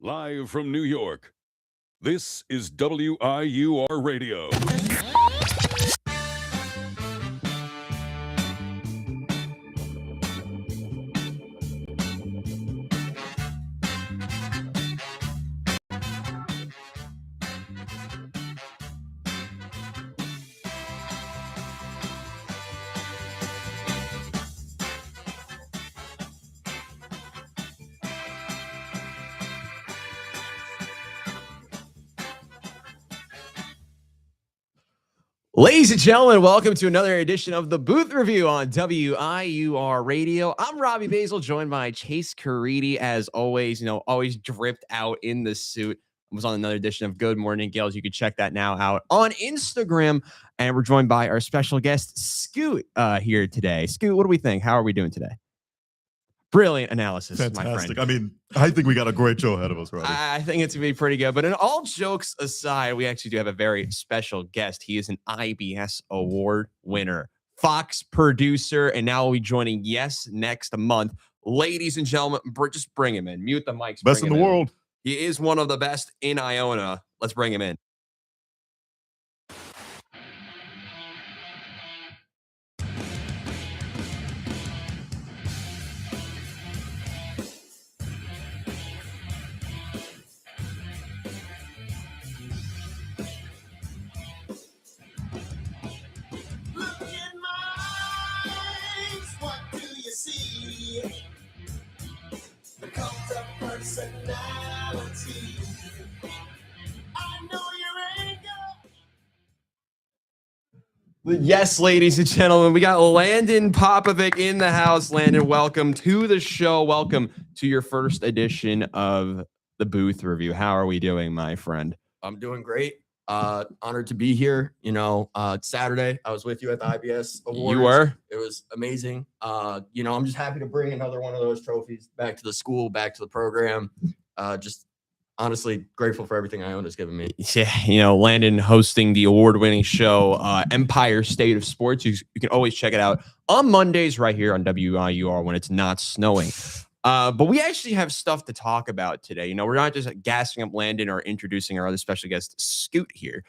Live from New York, this is WIUR Radio. Ladies and gentlemen, welcome to another edition of the Booth Review on WIUR Radio. I'm Robbie Basil, joined by Chase Caridi, as always, always dripped out in the suit. I was on another edition of Good Morning Gales. You can check that now out on Instagram. And we're joined by our special guest, Scoot, here today. Scoot, what do we think? How are we doing today? Brilliant analysis, Fantastic. my friend. I mean, I think we got a great show ahead of us, right? I think it's going to be pretty good. But in all jokes aside, we actually do have a very special guest. He is an IBS award winner, Fox producer, and now we'll be joining Yes next month. Ladies and gentlemen, just bring him in. Mute the mics. Best in the world. He is one of the best in Iona. Let's bring him in. Yes, ladies and gentlemen, we got Landon Popovic in the house. Landon, welcome to the show. Welcome to your first edition of the Booth Review. How are we doing, my friend? I'm doing great. Honored to be here. Saturday I was with you at the IBS Awards. You were? It was amazing. I'm just happy to bring another one of those trophies back to the school, back to the program. Just honestly grateful for everything Iona's given me. Yeah, Landon hosting the award-winning show, Empire State of Sports. You can always check it out on Mondays right here on WIUR when it's not snowing. But we actually have stuff to talk about today. We're not just gassing up Landon or introducing our other special guest, Scoot, here.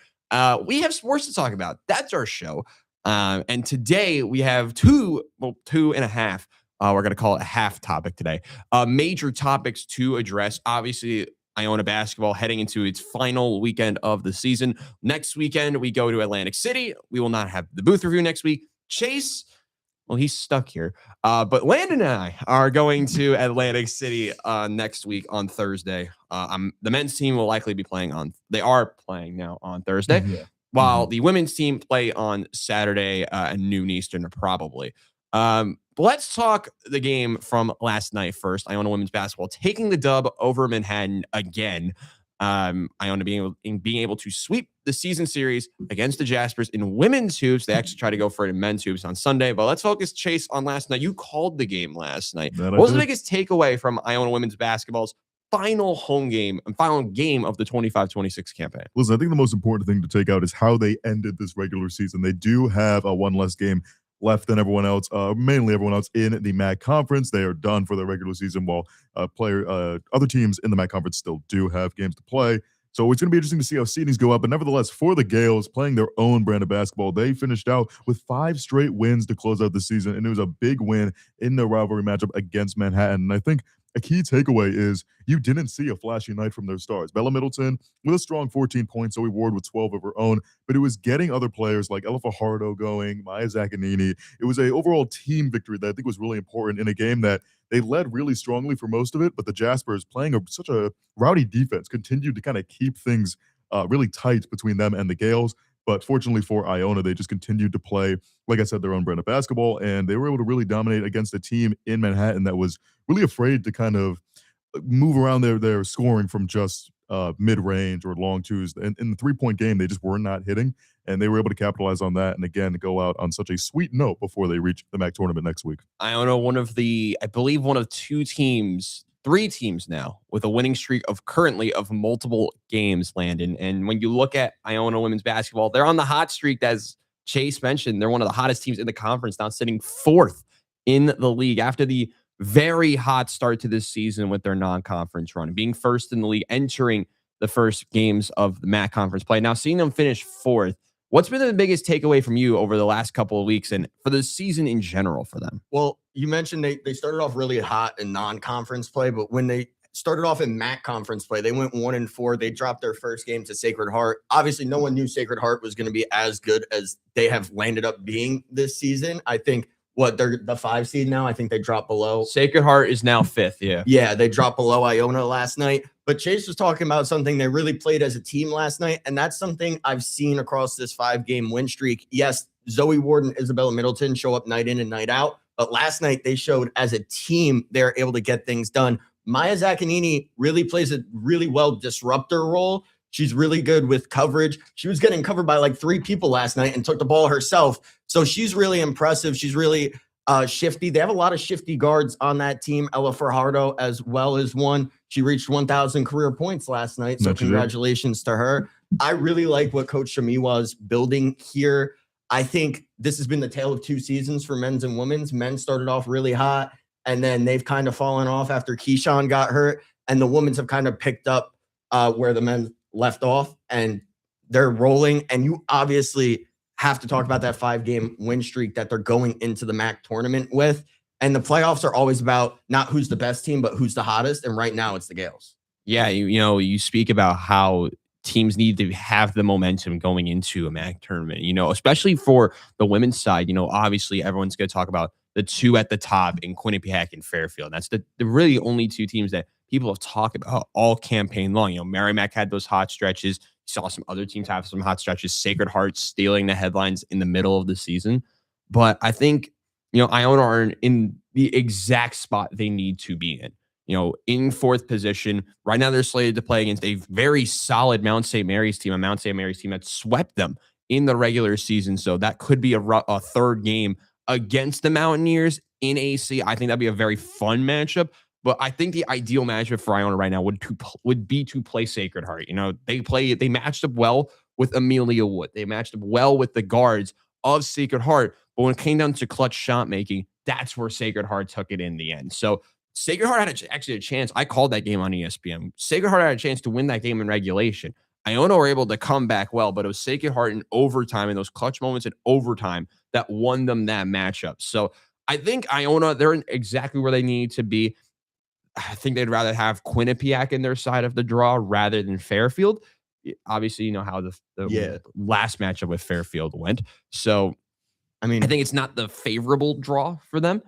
We have sports to talk about. That's our show. And today we have two and a half. We're going to call it a half topic today. Major topics to address. Obviously, Iona basketball heading into its final weekend of the season. Next weekend, we go to Atlantic City. We will not have the Booth Review next week. Chase, well, he's stuck here. But Landon and I are going to Atlantic City next week on Thursday. The men's team will likely be playing they are playing now on Thursday, while the women's team play on Saturday at noon Eastern, probably. But let's talk the game from last night first. Iona women's basketball taking the dub over Manhattan again. Iona being able to sweep the season series against the Jaspers in women's hoops. They actually try to go for it in men's hoops on Sunday. But let's focus, Chase, on last night. You called the game last night. What was the biggest takeaway from Iona women's basketball's final home game and final game of the 25-26 campaign? Listen, I think the most important thing to take out is how they ended this regular season. They do have one less game left than everyone else, mainly everyone else in the MAC conference. They are done for the regular season, while other teams in the MAC conference still do have games to play. So it's going to be interesting to see how seedings go up. But nevertheless, for the Gales, playing their own brand of basketball, they finished out with 5 straight wins to close out the season, and it was a big win in the rivalry matchup against Manhattan. And I think a key takeaway is you didn't see a flashy night from their stars. Bella Middleton with a strong 14 points, Zoe Ward with 12 of her own, but it was getting other players like Ella Fajardo going, Maya Zaccanini. It was an overall team victory that I think was really important in a game that they led really strongly for most of it, but the Jaspers, playing such a rowdy defense, continued to kind of keep things really tight between them and the Gales. But fortunately for Iona, they just continued to play, like I said, their own brand of basketball, and they were able to really dominate against a team in Manhattan that was really afraid to kind of move around their scoring from just mid-range or long twos. And in the three-point game, they just were not hitting, and they were able to capitalize on that and, again, go out on such a sweet note before they reach the MAC tournament next week. Iona, one of 3 teams now with a winning streak of multiple games, Landon. And when you look at Iona women's basketball, they're on the hot streak. As Chase mentioned, they're one of the hottest teams in the conference now, sitting 4th in the league after the very hot start to this season with their non-conference run, being first in the league, entering the first games of the MAC conference play. Now, seeing them finish fourth, what's been the biggest takeaway from you over the last couple of weeks and for the season in general for them? Well, you mentioned they started off really hot in non-conference play, but when they started off in MAC conference play, they went 1-4. They dropped their first game to Sacred Heart. Obviously, no one knew Sacred Heart was going to be as good as they have landed up being this season. I think they're the 5 seed now. I think they dropped below. Sacred Heart is now 5th. Yeah. Yeah, they dropped below Iona last night. But Chase was talking about something they really played as a team last night. And that's something I've seen across this 5-game win streak. Yes, Zoe Ward and Isabella Middleton show up night in and night out. But last night they showed as a team, they're able to get things done. Maya Zaccanini really plays a really well disruptor role. She's really good with coverage. She was getting covered by like 3 people last night and took the ball herself. So she's really impressive. She's really shifty. They have a lot of shifty guards on that team. Ella Fajardo as well as one. She reached 1,000 career points last night. So congratulations to her. I really like what Coach Shamiwa is building here. I think this has been the tale of 2 seasons for men's and women's. Men started off really hot, and then they've kind of fallen off after Keyshawn got hurt, and the women's have kind of picked up where the men left off, and they're rolling. And you obviously have to talk about that 5-game win streak that they're going into the MAC tournament with. And the playoffs are always about not who's the best team, but who's the hottest. And right now it's the Gales. Yeah, you speak about how teams need to have the momentum going into a MAC tournament, especially for the women's side. Obviously everyone's going to talk about the 2 at the top in Quinnipiac and Fairfield. That's the really only 2 teams that people have talked about all campaign long. Merrimack had those hot stretches. You saw some other teams have some hot stretches. Sacred Heart stealing the headlines in the middle of the season. But I think, Iona are in the exact spot they need to be in. In 4th position. Right now, they're slated to play against a very solid Mount St. Mary's team, that swept them in the regular season. So that could be a 3rd game against the Mountaineers in AC. I think that'd be a very fun matchup. But I think the ideal matchup for Iona right now would be to play Sacred Heart. They matched up well with Amelia Wood. They matched up well with the guards of Sacred Heart. But when it came down to clutch shot making, that's where Sacred Heart took it in the end. So Sacred Heart had actually a chance. I called that game on ESPN. Sacred Heart had a chance to win that game in regulation. Iona were able to come back well, but it was Sacred Heart in overtime, and those clutch moments in overtime that won them that matchup. So I think Iona, they're exactly where they need to be. I think they'd rather have Quinnipiac in their side of the draw rather than Fairfield. Obviously, you know how the last matchup with Fairfield went. So, I think it's not the favorable draw for them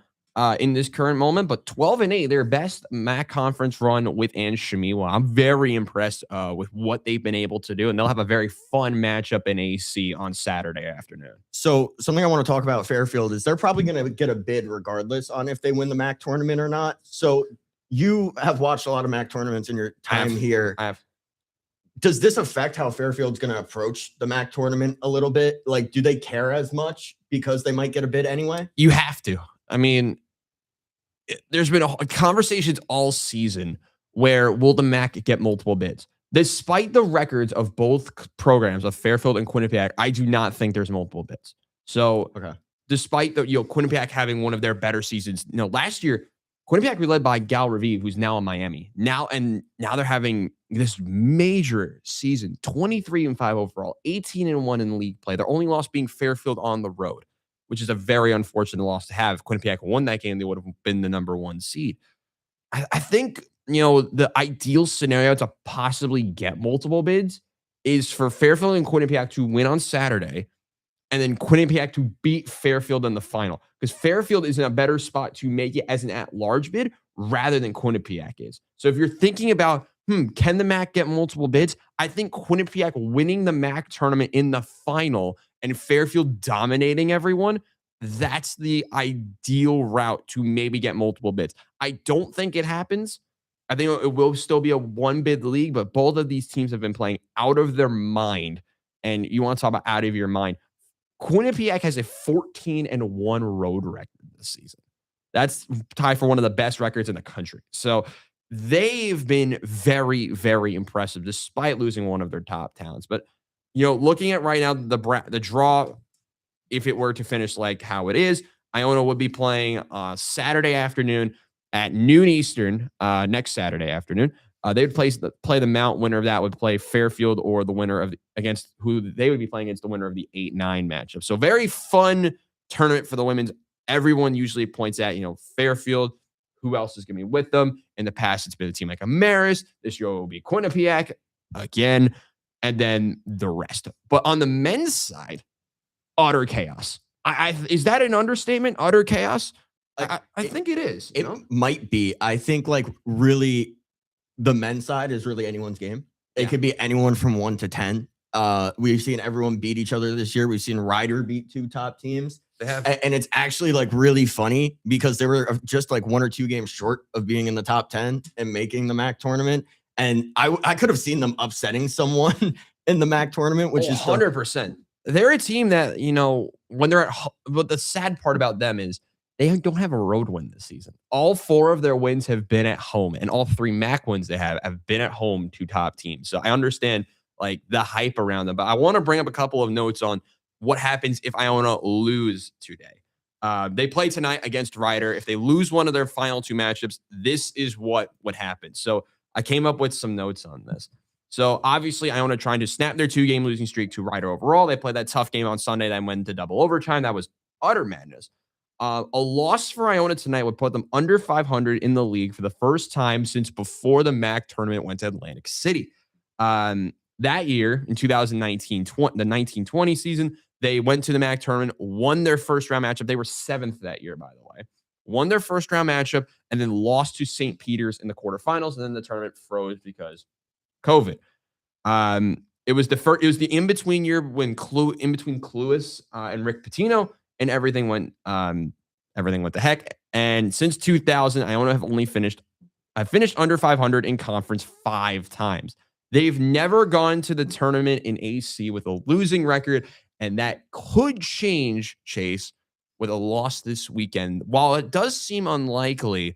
in this current moment, but 12-8, their best MAC conference run with Ann Shamiwa. I'm very impressed with what they've been able to do, and they'll have a very fun matchup in AC on Saturday afternoon. So something I want to talk about Fairfield is they're probably going to get a bid regardless on if they win the MAC tournament or not. So you have watched a lot of MAC tournaments in your time here. I have. Does this affect how Fairfield's going to approach the MAC tournament a little bit? Like, do they care as much because they might get a bid anyway? You have to. There's been conversations all season where will the MAC get multiple bids? Despite the records of both programs of Fairfield and Quinnipiac, I do not think there's multiple bids. So, despite the Quinnipiac having one of their better seasons, last year Quinnipiac was led by Gal Raviv, who's now in Miami. Now they're having this major season, 23-5 overall, 18-1 in league play. Their only loss being Fairfield on the road, which is a very unfortunate loss to have. If Quinnipiac won that game, they would have been the number 1 seed. I think, the ideal scenario to possibly get multiple bids is for Fairfield and Quinnipiac to win on Saturday and then Quinnipiac to beat Fairfield in the final, because Fairfield is in a better spot to make it as an at-large bid rather than Quinnipiac is. So if you're thinking about, can the MAC get multiple bids? I think Quinnipiac winning the MAC tournament in the final and Fairfield dominating everyone, that's the ideal route to maybe get multiple bids. I don't think it happens. I think it will still be a 1-bid league, but both of these teams have been playing out of their mind. And you want to talk about out of your mind. Quinnipiac has a 14-1 road record this season. That's tied for one of the best records in the country. So they've been very, very impressive despite losing one of their top talents. But, looking at right now, the draw, if it were to finish like how it is, Iona would be playing Saturday afternoon at noon Eastern next Saturday afternoon. They would play the Mount winner of that would play Fairfield, or the winner of against who they would be playing against the winner of the 8-9 matchup. So very fun tournament for the women's. Everyone usually points at, Fairfield. Who else is going to be with them? In the past, it's been a team like Amaris. This year will be Quinnipiac again, and then the rest. But on the men's side, utter chaos. Is that an understatement? Utter chaos? I think it is. It might be. I think really the men's side is really anyone's game. It could be anyone from 1 to 10. We've seen everyone beat each other this year. We've seen Ryder beat 2 top teams. They have. And it's actually really funny because they were just 1 or 2 games short of being in the top 10 and making the MAC tournament. And I could have seen them upsetting someone in the MAC tournament, which is 100%. They're a team that, when they're at home, but the sad part about them is they don't have a road win this season. All 4 of their wins have been at home, and all 3 MAC wins they have been at home to top teams. So I understand the hype around them, but I want to bring up a couple of notes on what happens if Iona lose today. They play tonight against Ryder. If they lose one of their final 2 matchups, this is what would happen. So I came up with some notes on this. So obviously Iona trying to snap their 2-game losing streak to Ryder overall. They played that tough game on Sunday, then went to double overtime. That was utter madness. A loss for Iona tonight would put them under 500 in the league for the first time since before the MAC tournament went to Atlantic City. That year, in 2019, the 1920 season, they went to the MAC tournament, won their first round matchup. They were 7th that year, by the way. Won their first round matchup, and then lost to St. Peter's in the quarterfinals, and then the tournament froze because COVID. It was the in-between year when in between Cluis and Rick Pitino, and everything went to heck. And since 2000, Iona have only finished under 500 in conference 5 times. They've never gone to the tournament in AC with a losing record, and that could change, Chase, with a loss this weekend. While it does seem unlikely,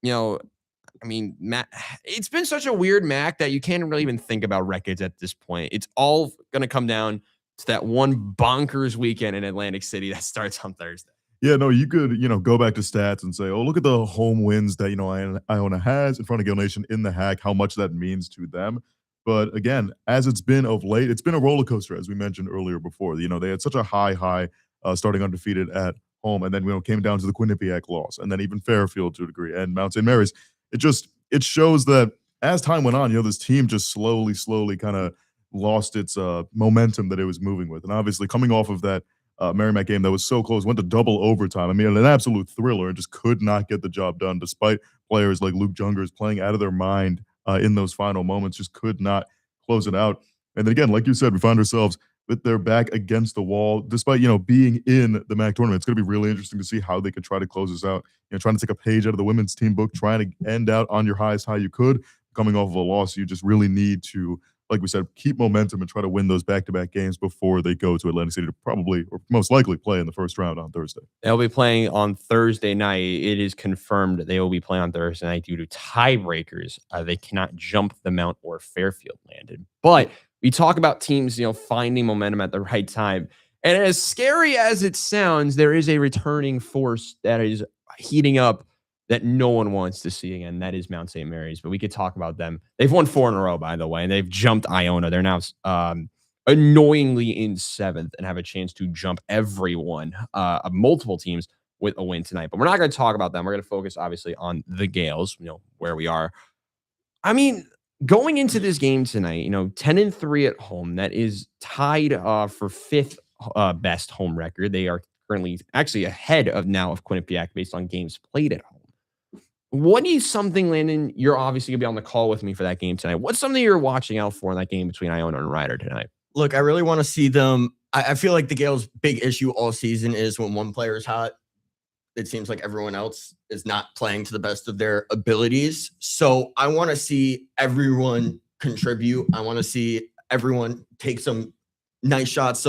Matt, it's been such a weird MAC that you can't really even think about records at this point. It's all going to come down to that one bonkers weekend in Atlantic City that starts on Thursday. Yeah, no, you could, go back to stats and say, oh, look at the home wins that, Iona has in front of Gale Nation in the HAC, how much that means to them. But again, as it's been of late, it's been a roller coaster, as we mentioned earlier before. They had such a high starting undefeated at home, and then, came down to the Quinnipiac loss, and then even Fairfield to a degree, and Mount St. Mary's. It shows that as time went on, this team just slowly kind of lost its momentum that it was moving with. And obviously coming off of that Merrimack game that was so close, went to double overtime. I mean, an absolute thriller, and just could not get the job done despite players like Luke Jungers playing out of their mind in those final moments, just could not close it out. And then again, like you said, we find ourselves with their back against the wall, despite, being in the MAC tournament. It's going to be really interesting to see how they could try to close this out. Trying to take a page out of the women's team book, trying to end out on your highest high you could. Coming off of a loss, you just really need to, like we said, keep momentum and try to win those back-to-back games before they go to Atlantic City to probably, or most likely, play in the first round on Thursday. They'll be playing on Thursday night. It is confirmed that they will be playing on Thursday night due to tiebreakers. They cannot jump the Mount or Fairfield, Landon. But we talk about teams, finding momentum at the right time. And as scary as it sounds, there is a returning force that is heating up that no one wants to see again. That is Mount St. Mary's. But we could talk about them. They've won 4 in a row, by the way, and they've jumped Iona. They're now annoyingly in 7th and have a chance to jump everyone, multiple teams, with a win tonight. But we're not going to talk about them. We're going to focus, obviously, on the Gales, where we are. I mean, going into this game tonight, 10-3 at home, that is tied for 5th best home record. They are currently actually ahead of Quinnipiac based on games played at home. What is something, Landon, you're obviously going to be on the call with me for that game tonight. What's something you're watching out for in that game between Iona and Ryder tonight? Look, I really want to see them. I feel like the Gales' big issue all season is when one player is hot, it seems like everyone else is not playing to the best of their abilities. So I want to see everyone contribute. I want to see everyone take some nice shots,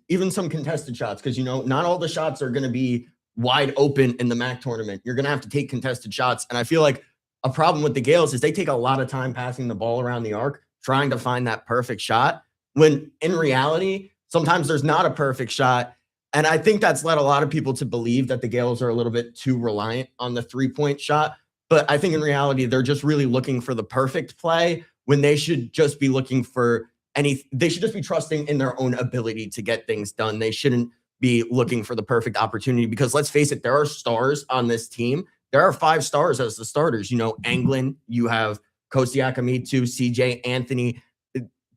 even some contested shots, because, not all the shots are going to be wide open in the MAC tournament. You're going to have to take contested shots. And I feel like a problem with the Gales is they take a lot of time passing the ball around the arc, trying to find that perfect shot, when in reality, sometimes there's not a perfect shot. And I think that's led a lot of people to believe that the Gales are a little bit too reliant on the 3-point shot. But I think in reality, they're just really looking for the perfect play when they should just be looking for they should just be trusting in their own ability to get things done. They shouldn't be looking for the perfect opportunity, because let's face it, there are stars on this team. There are 5 stars as the starters. Anglin, you have Kosiak Amitu, CJ Anthony,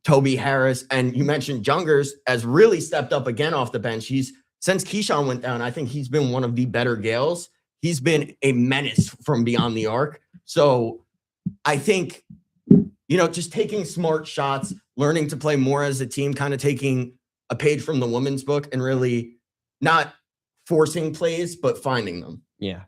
Toby Harris, and you mentioned Jungers has really stepped up again off the bench. Since Keyshawn went down, I think he's been one of the better Gales. He's been a menace from beyond the arc. So I think, just taking smart shots, learning to play more as a team, kind of taking a page from the women's book and really not forcing plays, but finding them. Yeah.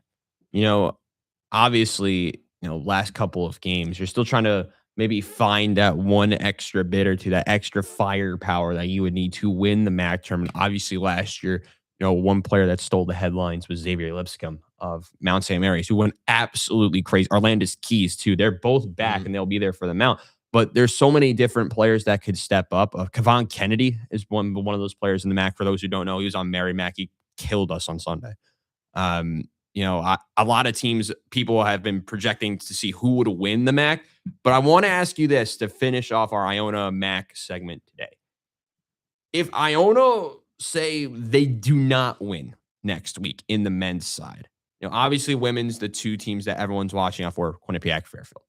Obviously, last couple of games, you're still trying to maybe find that one extra bit or two, that extra firepower that you would need to win the MAC tournament. Obviously, last year, one player that stole the headlines was Xavier Lipscomb of Mount St. Mary's, who went absolutely crazy. Arlandis Keys, too. They're both back, and they'll be there for the Mount. But there's so many different players that could step up. Kevon Kennedy is one of those players in the MAC. For those who don't know, he was on Mary Mac. He killed us on Sunday. A lot of teams, people have been projecting to see who would win the MAC. But I want to ask you this to finish off our Iona MAC segment today. If Iona say they do not win next week in the men's side, obviously women's, the 2 teams that everyone's watching out for, Quinnipiac, Fairfield.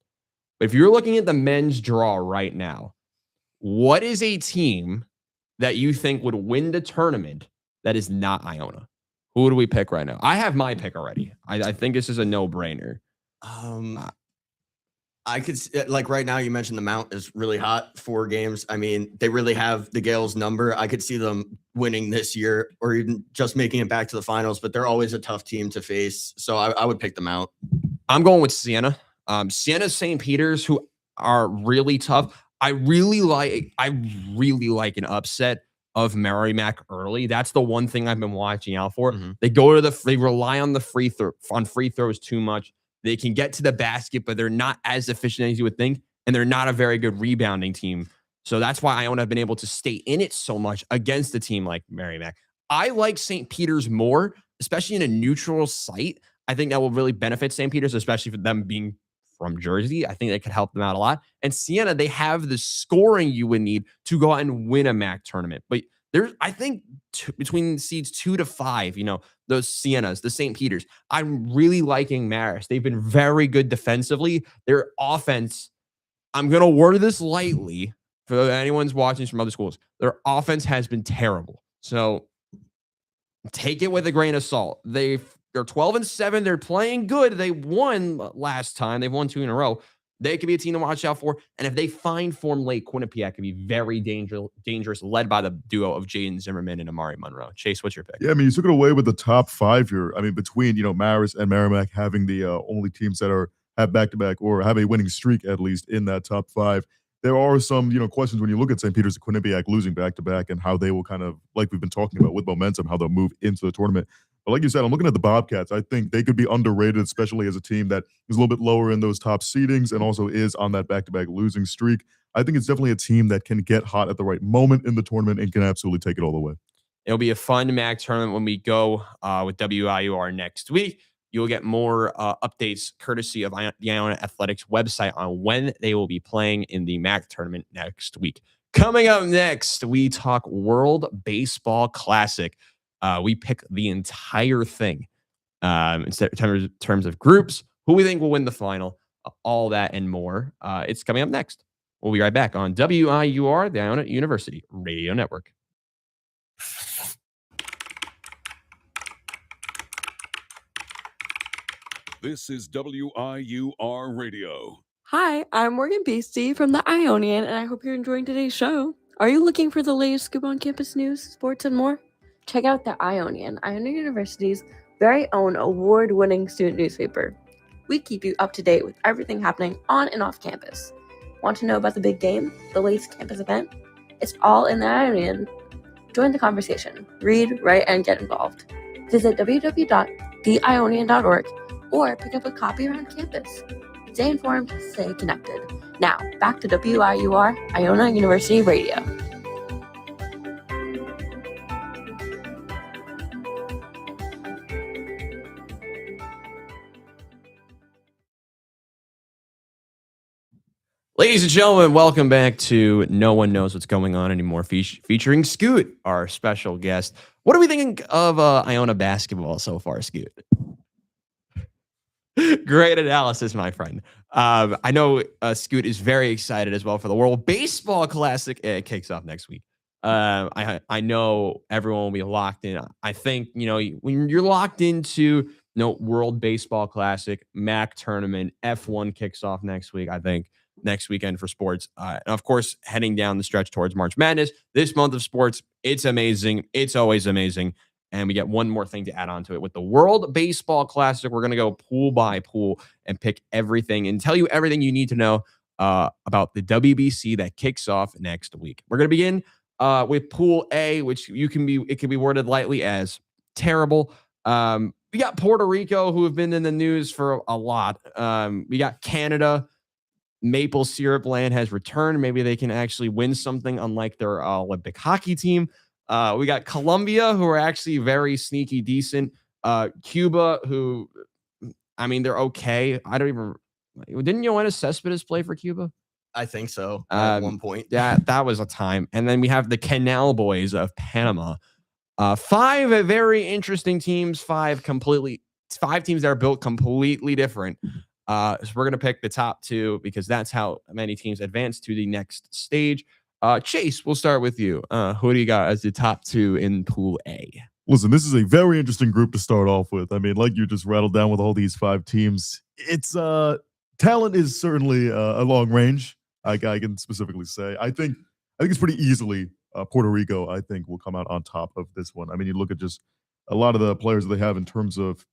But if you're looking at the men's draw right now, what is a team that you think would win the tournament that is not Iona? Who do we pick right now? I have my pick already. I think this is a no-brainer. I could, right now, you mentioned the Mount is really hot, 4 games. I mean, they really have the Gales' number. I could see them winning this year or even just making it back to the finals, but they're always a tough team to face. So I would pick them out. I'm going with Siena. Siena, St. Peter's, who are really tough. I really like an upset of Mary Mac early. That's the one thing I've been watching out for. Mm-hmm. They rely on free throws too much. They can get to the basket, but they're not as efficient as you would think, and they're not a very good rebounding team. So that's why Iona have been able to stay in it so much against a team like Mary Mac. I like St. Peter's more, especially in a neutral site. I think that will really benefit St. Peter's, especially for them being from Jersey. I think that could help them out a lot. And Siena, they have the scoring you would need to go out and win a MAC tournament. But there's, I think, between seeds 2 to 5, those Sienas, the St. Peter's, I'm really liking Marist. They've been very good defensively. Their offense, I'm going to word this lightly for anyone's watching from other schools. Their offense has been terrible. So take it with a grain of salt. They're 12-7. They're playing good. They won last time. They've won 2 in a row. They could be a team to watch out for. And if they find form late, Quinnipiac could be very dangerous, led by the duo of Jaden Zimmerman and Amari Monroe. Chase, what's your pick? Yeah, I mean, you took it away with the top 5 here. I mean, between, Marist and Merrimack having the only teams that have back-to-back or have a winning streak, at least, in that top 5. There are some, questions when you look at St. Peter's and Quinnipiac losing back-to-back and how they will kind of, like we've been talking about with momentum, how they'll move into the tournament. But like you said, I'm looking at the Bobcats. I think they could be underrated, especially as a team that is a little bit lower in those top seedings and also is on that back-to-back losing streak. I think it's definitely a team that can get hot at the right moment in the tournament and can absolutely take it all the way. It'll be a fun MAC tournament when we go with WIUR next week. You'll get more updates courtesy of the Iona Athletics website on when they will be playing in the MAC tournament next week. Coming up next, we talk World Baseball Classic. We pick the entire thing in terms of groups, who we think will win the final, all that and more. It's coming up next. We'll be right back on WIUR, the Iona University Radio Network. This is WIUR Radio. Hi, I'm Morgan Beastie from the Ionian, and I hope you're enjoying today's show. Are you looking for the latest scoop on campus news, sports, and more? Check out the Ionian, Iona University's very own award-winning student newspaper. We keep you up to date with everything happening on and off campus. Want to know about the big game, the latest campus event? It's all in the Ionian. Join the conversation. Read, write, and get involved. Visit www.theionian.org or pick up a copy around campus. Stay informed, stay connected. Now, back to WIUR, Iona University Radio. Ladies and gentlemen, welcome back to No One Knows What's Going On Anymore, featuring Scoot, our special guest. What are we thinking of Iona basketball so far, Scoot? Great analysis, my friend. I know Scoot is very excited as well for the World Baseball Classic. It kicks off next week. I know everyone will be locked in. I think, when you're locked into World Baseball Classic, MAC tournament, F1 kicks off next week, I think. Next weekend for sports. And of course, heading down the stretch towards March Madness. This month of sports, it's amazing. It's always amazing. And we get one more thing to add on to it. With the World Baseball Classic, we're going to go pool by pool and pick everything and tell you everything you need to know about the WBC that kicks off next week. We're going to begin with Pool A, which it can be worded lightly as terrible. We got Puerto Rico, who have been in the news for a lot. We got Canada. Maple Syrup Land has returned. Maybe they can actually win something, unlike their Olympic hockey team. We got Colombia, who are actually very sneaky decent. Cuba, who, they're okay. Didn't Yoenis Cespedes play for Cuba? I think so. At one point. That was a time. And then we have the Canal Boys of Panama. 5 very interesting teams. 5 teams that are built completely different. So we're going to pick the top 2 because that's how many teams advance to the next stage. Chase, we'll start with you. Who do you got as the top 2 in Pool A? Listen, this is a very interesting group to start off with. Like you just rattled down with all these 5 teams. It's talent is certainly a long range. I can specifically say. I think it's pretty easily Puerto Rico. I think will come out on top of this one. You look at just a lot of the players that they have in terms of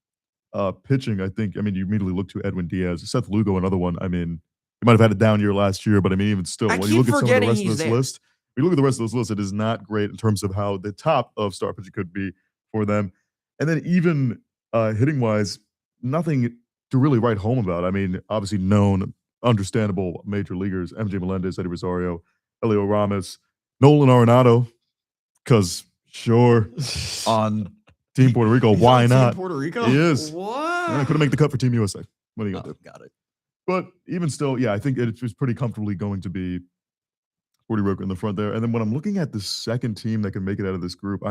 pitching. I think, you immediately look to Edwin Diaz, Seth Lugo, another one. He might have had a down year last year, but even still, when you look at some of the rest of this list, when you look at the rest of this list, it is not great in terms of how the top of star pitching could be for them. And then even hitting wise, nothing to really write home about. Obviously known, understandable major leaguers: MJ Melendez, Eddie Rosario, Elio Ramos, Nolan Arenado, because sure, on Team Puerto Rico, why not? Team Puerto Rico? He is. What? I couldn't make the cut for Team USA. What are you gonna do? Got it. But even still, I think it was pretty comfortably going to be Puerto Rico in the front there. And then when I'm looking at the second team that can make it out of this group,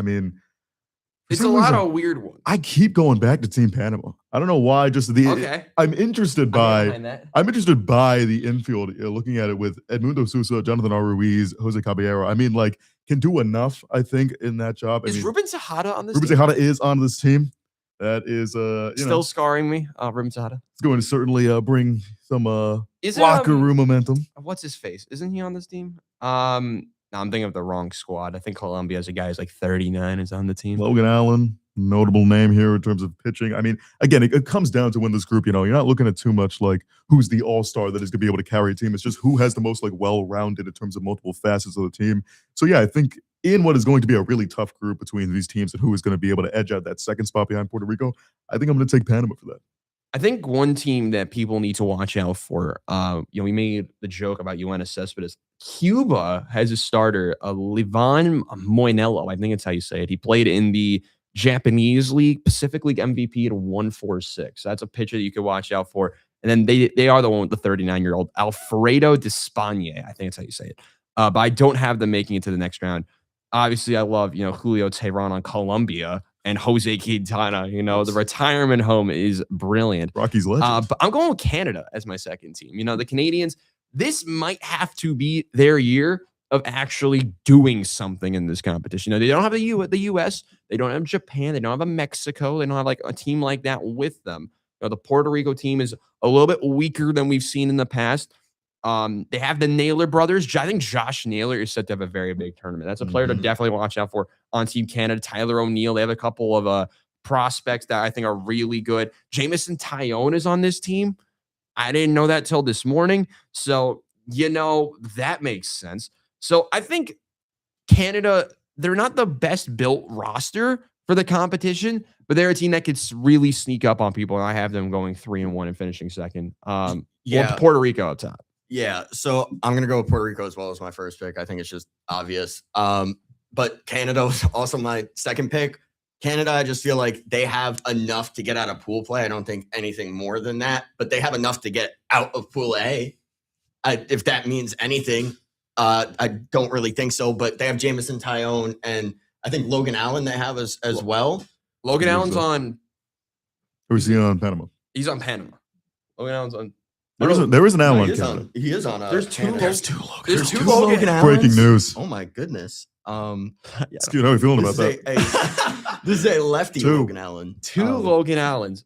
it's a lot of weird ones. I keep going back to Team Panama. I don't know why. I'm interested by the infield. Looking at it with Edmundo Sousa, Jonathan R. Ruiz, Jose Caballero. Can do enough, I think, in that job. Is Ruben Tejada on this team? Ruben Tejada is on this team. That is still scarring me. Ruben Tejada. It's going to certainly bring some locker room momentum. What's his face? Isn't he on this team? No, I'm thinking of the wrong squad. I think Colombia has a guy who's like 39 is on the team. Logan Allen, notable name here in terms of pitching. Again, it comes down to win this group. You're not looking at too much like who's the all-star that is going to be able to carry a team. It's just who has the most well-rounded in terms of multiple facets of the team. So I think in what is going to be a really tough group between these teams and who is going to be able to edge out that second spot behind Puerto Rico, I think I'm going to take Panama for that. I think one team that people need to watch out for, we made the joke about Yoenis Cespedes. Cuba has a starter, Livan Moinelo. I think it's how you say it. He played in the Japanese League, Pacific League MVP at 146. That's a pitcher that you could watch out for. And then they are the one with the 39-year-old Alfredo Despagne. I think that's how you say it. But I don't have them making it to the next round. Obviously, I love, Julio Teheran on Colombia and Jose Quintana. The retirement home is brilliant. Rockies legend. But I'm going with Canada as my second team. The Canadians, this might have to be their year of actually doing something in this competition. They don't have the U.S., they don't have Japan, they don't have a Mexico, they don't have a team like that with them. The Puerto Rico team is a little bit weaker than we've seen in the past. They have the Naylor brothers. I think Josh Naylor is set to have a very big tournament. That's a player to definitely watch out for on Team Canada. Tyler O'Neill. They have a couple of prospects that I think are really good. Jamison Tyone is on this team. I didn't know that till this morning. So, that makes sense. So I think Canada, they're not the best built roster for the competition, but they're a team that could really sneak up on people. And I have them going 3-1 and finishing second. Puerto Rico up top. Yeah, so I'm going to go with Puerto Rico as well as my first pick. I think it's just obvious. But Canada was also my second pick. Canada, I just feel like they have enough to get out of pool play. I don't think anything more than that, but they have enough to get out of Pool A. if that means anything. I don't really think so, but they have Jamison Tyone and I think Logan Allen they have as well. Logan Allen's on. Who's he on Panama? He's on Panama. Logan Allen's on. There is an Allen. He is on. There's two Logan Logan Allens. Breaking news. Oh my goodness. Excuse me, how are you feeling about that? This is a lefty Logan Allen. Two Logan Allens.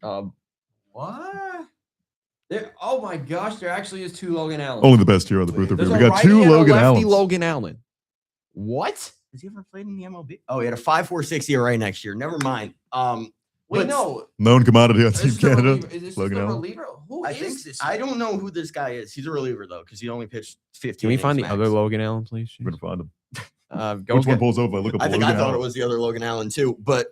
What? Oh my gosh, there actually is two Logan Allens. Only the best here on the booth review. There's We a got two righty and a Logan lefty Allens. Logan Allen. What? Has he ever played in the MLB? Oh, he had a 5.46 ERA next year. Never mind. Wait, no. Known commodity on Is Team this the Canada. reliever? Is this Logan the Allen. reliever? Who I is think this? I don't know who this guy is. He's a reliever though, because he only pitched 15. Can we find the innings other max. Logan Allen, please? We're gonna find him. Go Which one get, pulls over? I look up I think Logan I thought Allen. it was the other Logan Allen too, but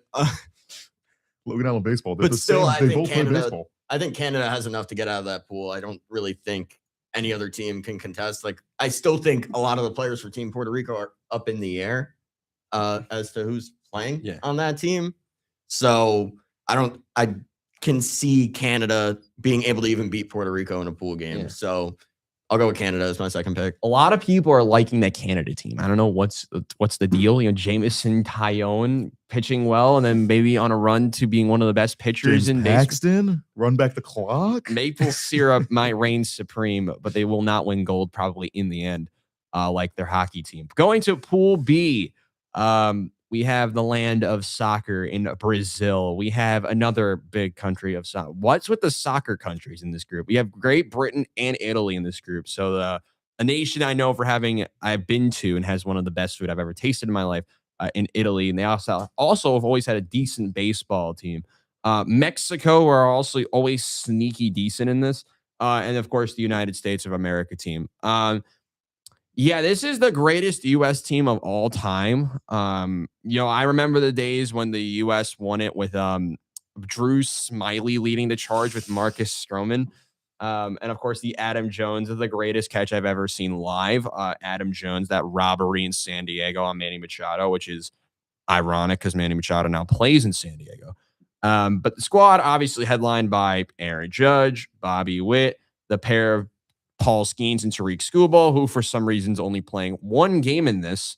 Logan Allen baseball. They're But the still, same. I They think both play Canada- baseball. I think Canada has enough to get out of that pool. I don't really think any other team can contest. Like, I still think a lot of the players for Team Puerto Rico are up in the air as to who's playing on that team. So I can see Canada being able to even beat Puerto Rico in a pool game. Yeah. So I'll go with Canada as my second pick. a lot of people are liking that Canada team. I don't know what's the deal. You know, Jamison Tyone pitching well, and then maybe on a run to being one of the best pitchers James in baseball. Paxton, run back the clock. Maple syrup might reign supreme, but they will not win gold probably in the end, like their hockey team. Going to Pool B, we have the land of soccer in Brazil. We have another big country of soccer. What's with the soccer countries in this group? We have Great Britain and Italy in this group. So a nation I know for I've been to and has one of the best food I've ever tasted in my life in Italy. And they also have always had a decent baseball team. Mexico are also always sneaky decent in this. And of course, the United States of America team. Yeah, this is the greatest U.S. team of all time. You know, I remember the days when the U.S. won it with Drew Smiley leading the charge with Marcus Stroman. And of course, the Adam Jones is the greatest catch I've ever seen live. Adam Jones, that robbery in San Diego on Manny Machado, which is ironic because Manny Machado now plays in San Diego. But the squad obviously headlined by Aaron Judge, Bobby Witt, the pair of Paul Skeens and Tariq Skubal, who for some reason's only playing one game in this,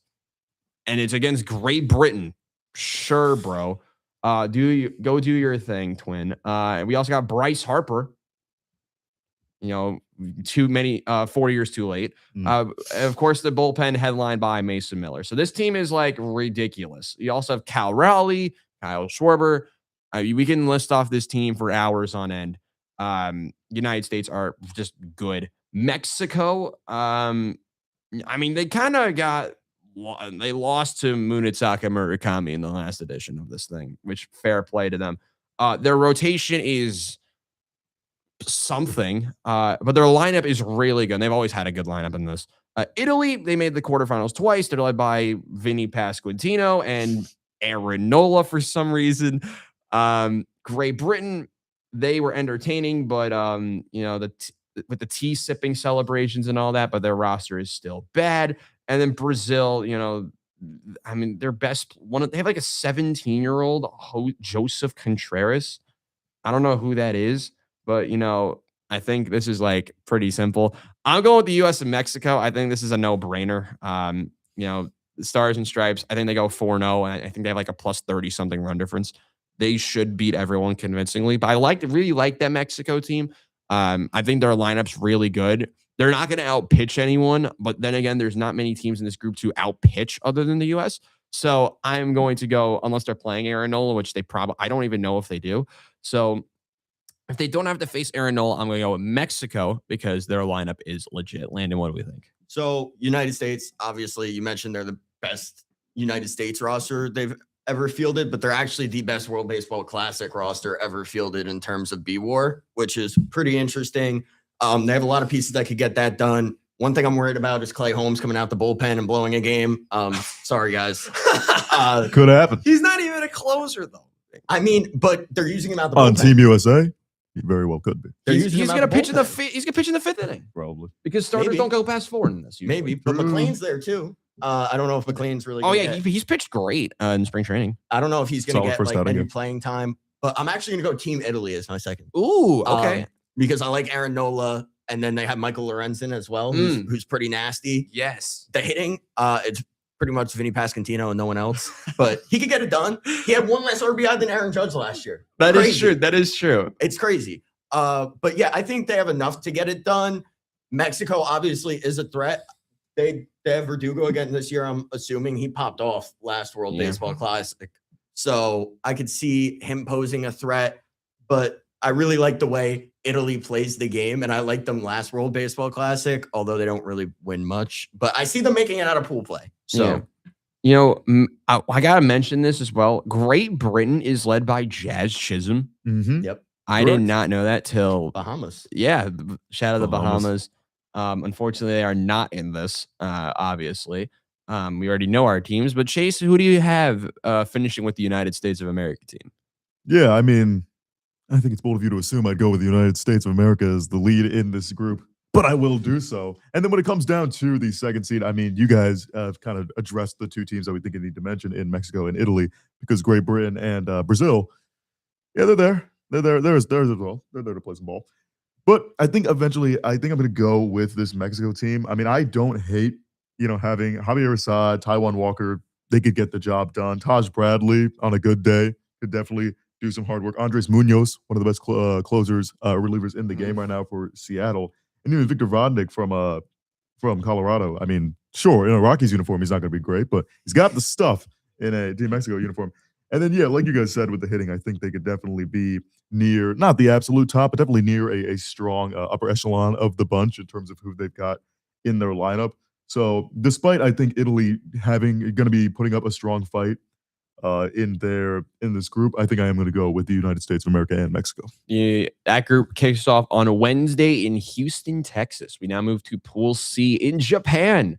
and it's against Great Britain. Sure, bro. Go do your thing, twin. And we also got Bryce Harper. You know, 4 years too late. Of course, the bullpen headlined by Mason Miller. So this team is like ridiculous. You also have Cal Raleigh, Kyle Schwarber. We can list off this team for hours on end. United States are just good. Mexico, I mean, they kind of they lost to Munetaka Murakami in the last edition of this thing, which fair play to them. Their rotation is something, but their lineup is really good. They've always had a good lineup in this. Italy, they made the quarterfinals twice. They're led by Vinny Pasquantino and Aaron Nola for some reason. Great Britain, they were entertaining, but you know, with the tea sipping celebrations and all that, but their roster is still bad. And then Brazil, you know, I mean, their best they have like a 17-year-old Joseph Contreras. I don't know who that is, but you know, I think this is like pretty simple. I'm going with the US and Mexico. I think this is a no-brainer. You know, the Stars and Stripes, I think they go 4-0, and I think they have like a plus 30 something run difference. They should beat everyone convincingly, but I really like that Mexico team. I think their lineup's really good. They're not going to outpitch anyone, but then again, there's not many teams in this group to outpitch other than the U.S. So I'm going to go, unless they're playing Aaron Nola, which they I don't even know if they do. So if they don't have to face Aaron Nola, I'm going to go with Mexico because their lineup is legit. Landon, what do we think? So United States, obviously, you mentioned they're the best United States roster they've ever fielded, but they're actually the best World Baseball Classic roster ever fielded in terms of B-WAR, which is pretty interesting. They have a lot of pieces that could get that done. One thing I'm worried about is Clay Holmes coming out the bullpen and blowing a game. Sorry, guys. Could happen. He's not even a closer, though. I mean, but they're using him out the bullpen. On Team USA, he very well could be. He's going to pitch in the fifth inning. Probably. Because starters don't go past 4 in this. Usually. Maybe, but McLean's there too. I don't know if McLean's really. Oh yeah, he's pitched great in spring training. I don't know if he's going to get like any game. playing time, but I'm actually going to go Team Italy as my second. Ooh, okay. Because I like Aaron Nola. And then they have Michael Lorenzen as well, who's pretty nasty. Yes. The hitting, it's pretty much Vinny Pasquantino and no one else. But he could get it done. He had one less RBI than Aaron Judge last year. That is true. That is true. It's crazy. But yeah, I think they have enough to get it done. Mexico obviously is a threat. They have Verdugo again this year. I'm assuming he popped off last World Baseball Classic. So I could see him posing a threat. But I really like the way Italy plays the game, and I like them last World Baseball Classic, although they don't really win much. But I see them making it out of pool play. So, I got to mention this as well. Great Britain is led by Jazz Chisholm. Mm-hmm. Yep. I did not know that till Bahamas. Yeah, shout out the Bahamas. Unfortunately, they are not in this, obviously. We already know our teams, but Chase, who do you have finishing with the United States of America team? Yeah, I mean, I think it's bold of you to assume I'd go with the United States of America as the lead in this group, but I will do so. And then when it comes down to the second seed, I mean, you guys have kind of addressed the two teams that we think you need to mention in Mexico and Italy, because Great Britain and Brazil, yeah, they're there. They're there as well. They're there to play some ball. But I think eventually, I'm going to go with this Mexico team. I mean, I don't hate, having Javier Assad, Taiwan Walker. They could get the job done. Taj Bradley on a good day could definitely do some hard work. Andres Munoz, one of the best closers, relievers in the game right now for Seattle. And even Victor Vodnik from Colorado. I mean, sure, in a Rockies uniform, he's not going to be great, but he's got the stuff in a Team Mexico uniform. And then, yeah, like you guys said with the hitting, I think they could definitely be near, not the absolute top, but definitely near a strong upper echelon of the bunch in terms of who they've got in their lineup. So despite, I think, Italy going to be putting up a strong fight in this group, I think I am going to go with the United States of America and Mexico. Yeah, that group kicks off on a Wednesday in Houston, Texas. We now move to Pool C in Japan.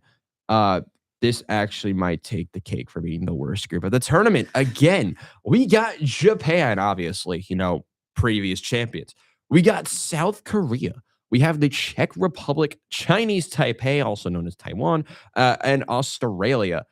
This actually might take the cake for being the worst group of the tournament. Again, we got Japan, obviously, previous champions. We got South Korea. We have the Czech Republic, Chinese Taipei, also known as Taiwan, and Australia.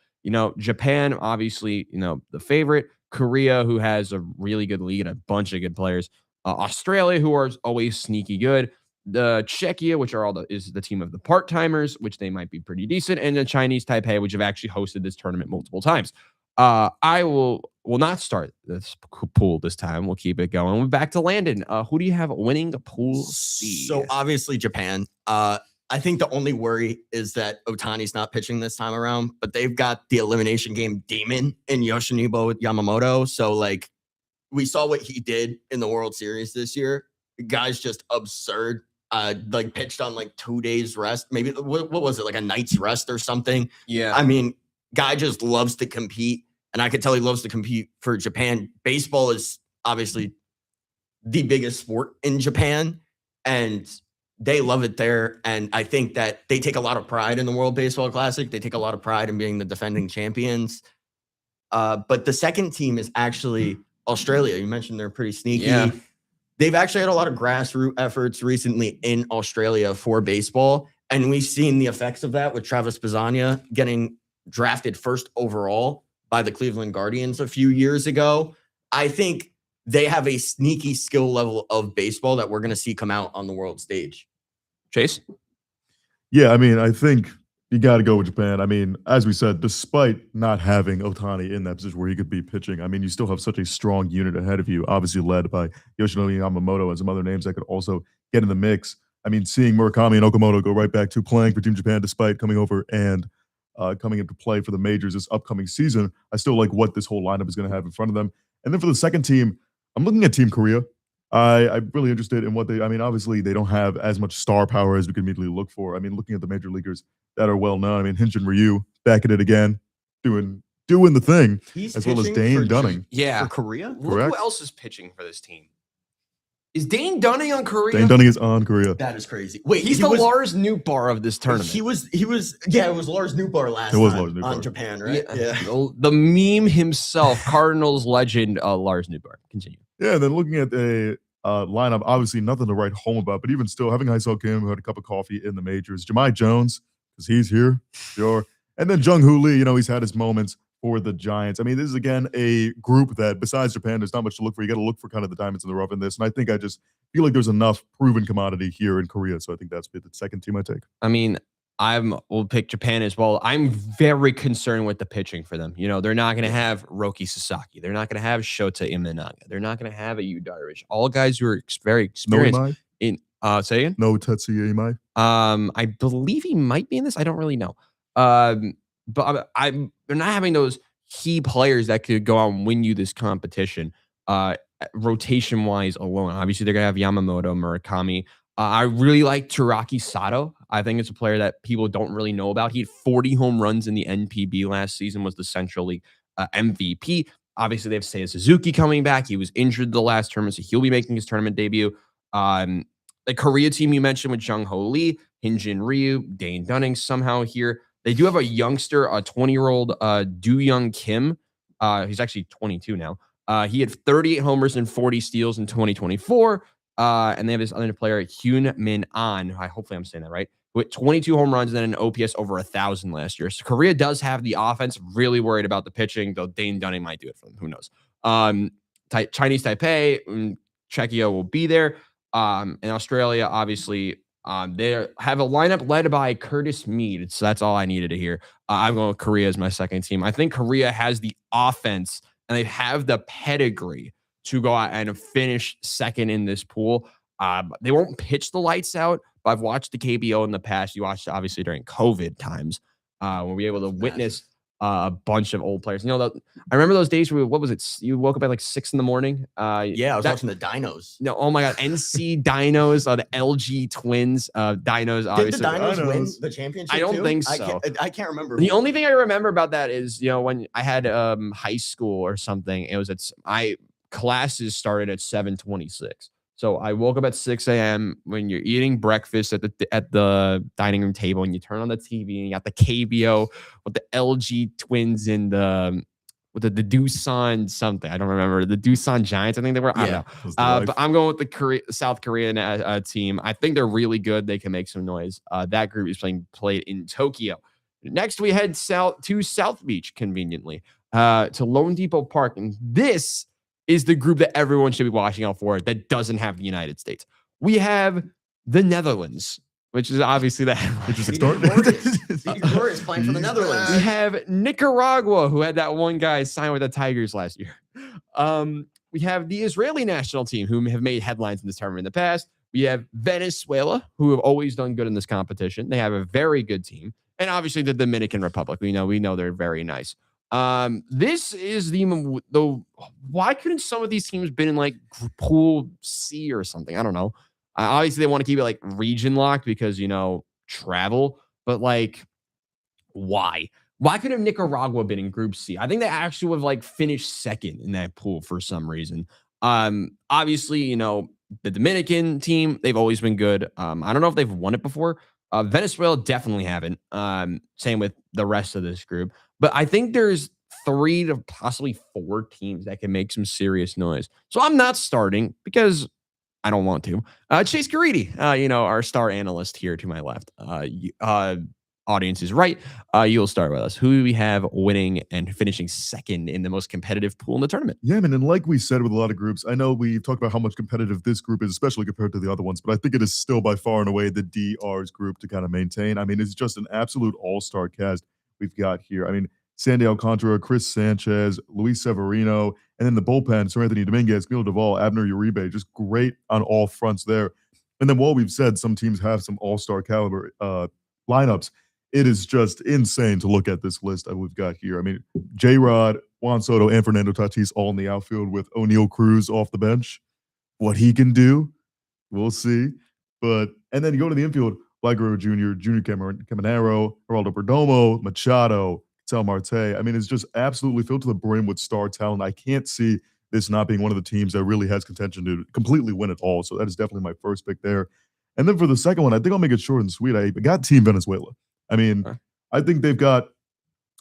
Japan, obviously, the favorite. Korea, who has a really good league and a bunch of good players. Australia, who are always sneaky good. The Czechia, which is the team of the part-timers, which they might be pretty decent, and the Chinese Taipei, which have actually hosted this tournament multiple times. I will not start this pool this time. We'll keep it going. We're back to Landon. Who do you have winning Pool C? So obviously Japan. I think the only worry is that Ohtani's not pitching this time around, but they've got the elimination game demon in Yoshinobu Yamamoto. So we saw what he did in the World Series this year. The guy's just absurd. Pitched on 2 days rest. Maybe what was it, a night's rest or something? Yeah. I mean, guy just loves to compete, and I could tell he loves to compete for Japan. Baseball is obviously the biggest sport in Japan, and they love it there. And I think that they take a lot of pride in the World Baseball Classic. They take a lot of pride in being the defending champions. But the second team is actually Australia. You mentioned they're pretty sneaky. Yeah. They've actually had a lot of grassroots efforts recently in Australia for baseball. And we've seen the effects of that with Travis Pizzagna getting drafted first overall by the Cleveland Guardians a few years ago. I think they have a sneaky skill level of baseball that we're going to see come out on the world stage. Chase? Yeah, I mean, I think you got to go with Japan. I mean, as we said, despite not having Ohtani in that position where he could be pitching, I mean, you still have such a strong unit ahead of you, obviously led by Yoshinori Yamamoto and some other names that could also get in the mix. I mean, seeing Murakami and Okamoto go right back to playing for Team Japan despite coming over and coming into play for the majors this upcoming season, I still like what this whole lineup is going to have in front of them. And then for the second team, I'm looking at Team Korea. I'm really interested in what obviously they don't have as much star power as we could immediately look for. I mean, looking at the major leaguers that are well known, I mean, Hyun-Jin Ryu back at it again, doing the thing, as well as Dane Dunning. For Korea? Look who else is pitching for this team. Is Dane Dunning on Korea? Dane Dunning is on Korea. That is crazy. Wait, he's the Lars Nootbaar of this tournament. It was Lars Nootbaar last time on Japan, right? Yeah. The meme himself, Cardinals legend, Lars Nootbaar. Continue. Yeah, and then looking at a lineup, obviously nothing to write home about, but even still, having Haeseo Kim, who had a cup of coffee in the majors, Jahmai Jones, because he's here, sure, and then Jung Hoo Lee, he's had his moments for the Giants. I mean, this is again a group that besides Japan, there's not much to look for. You got to look for kind of the diamonds in the rough in this. And I think I just feel like there's enough proven commodity here in Korea. So I think that's the second team I take. I mean, will pick Japan as well. I'm very concerned with the pitching for them. You know, they're not going to have Roki Sasaki. They're not going to have Shota Imanaga. They're not going to have a Yu Darvish. All guys who are very experienced. No, in say again? No Tetsuya Imai. I believe he might be in this. I don't really know. But they're not having those key players that could go out and win you this competition. Rotation wise alone, obviously they're gonna have Yamamoto, Murakami. I really like Teraki Sato. I think it's a player that people don't really know about. He had 40 home runs in the NPB last season, was the Central League MVP. Obviously, they have Seiya Suzuki coming back. He was injured the last tournament, so he'll be making his tournament debut. The Korea team you mentioned with Jung Ho Lee, Hyunjin Ryu, Dane Dunning somehow here. They do have a youngster, a 20-year-old Do Young Kim. He's actually 22 now. He had 38 homers and 40 steals in 2024. And they have this other player, Hyun Min An. Hopefully I'm saying that right. With 22 home runs and then an OPS over 1,000 last year. So Korea does have the offense. Really worried about the pitching, though Dane Dunning might do it for them. Who knows? Chinese Taipei, Czechia will be there. In Australia, obviously, they have a lineup led by Curtis Mead. So that's all I needed to hear. I'm going with Korea as my second team. I think Korea has the offense and they have the pedigree to go out and finish second in this pool. They won't pitch the lights out, but I've watched the KBO in the past. You watched obviously during COVID times when we were able to witness a bunch of old players. You know, I remember those days where, what was it? You woke up at like 6 a.m. Yeah, I was watching the Dinos. No, oh my God. NC Dinos, the LG Twins, Dinos. Obviously. Did the Dinos win the championship? I don't think so. I can't remember. The only thing I remember about that is, you know, when I had high school or something, it was my classes started at 7:26. So I woke up at 6 a.m. when you're eating breakfast at the dining room table and you turn on the TV and you got the KBO with the LG Twins and with the Doosan something. I don't remember. The Doosan Giants, I think they were. I don't know. But I'm going with the South Korean team. I think they're really good. They can make some noise. That group is played in Tokyo. Next, we head south to South Beach, conveniently, to Lone Depot Park. And this is the group that everyone should be watching out for that doesn't have the United States. We have the Netherlands, which is obviously that. Interesting start. is playing for the Netherlands. We have Nicaragua, who had that one guy sign with the Tigers last year. We have the Israeli national team, who have made headlines in this tournament in the past. We have Venezuela, who have always done good in this competition. They have a very good team. And obviously the Dominican Republic. We know they're very nice. This is the why couldn't some of these teams been in like Pool C or something? I don't know. Obviously they want to keep it like region locked because, you know, travel, but like why could have Nicaragua been in Group C? I think they actually would have like finished second in that pool for some reason. Obviously, you know, the Dominican team, they've always been good. I don't know if they've won it before. Venezuela definitely haven't. Same with the rest of this group. But I think there's 3 to possibly 4 teams that can make some serious noise. So I'm not starting because I don't want to. Chase Garidi, our star analyst here to my left. Audience is right. You'll start with us. Who do we have winning and finishing second in the most competitive pool in the tournament? Yeah, man, and like we said with a lot of groups, I know we've talked about how much competitive this group is, especially compared to the other ones, but I think it is still by far and away the DR's group to kind of maintain. I mean, it's just an absolute all-star cast we've got here. I mean, Sandy Alcantara, Chris Sanchez, Luis Severino, and then the bullpen, Sir Anthony Dominguez, Milo Duvall, Abner Uribe, just great on all fronts there. And then while we've said some teams have some all-star caliber lineups, it is just insane to look at this list that we've got here. I mean, J-Rod, Juan Soto, and Fernando Tatis all in the outfield with O'Neal Cruz off the bench. What he can do, we'll see. And then you go to the infield, Vlad Guerrero Jr., Junior Caminero, Geraldo Perdomo, Machado, Sal Marte. I mean, it's just absolutely filled to the brim with star talent. I can't see this not being one of the teams that really has contention to completely win it all. So that is definitely my first pick there. And then for the second one, I think I'll make it short and sweet. I got Team Venezuela. I mean, I think they've got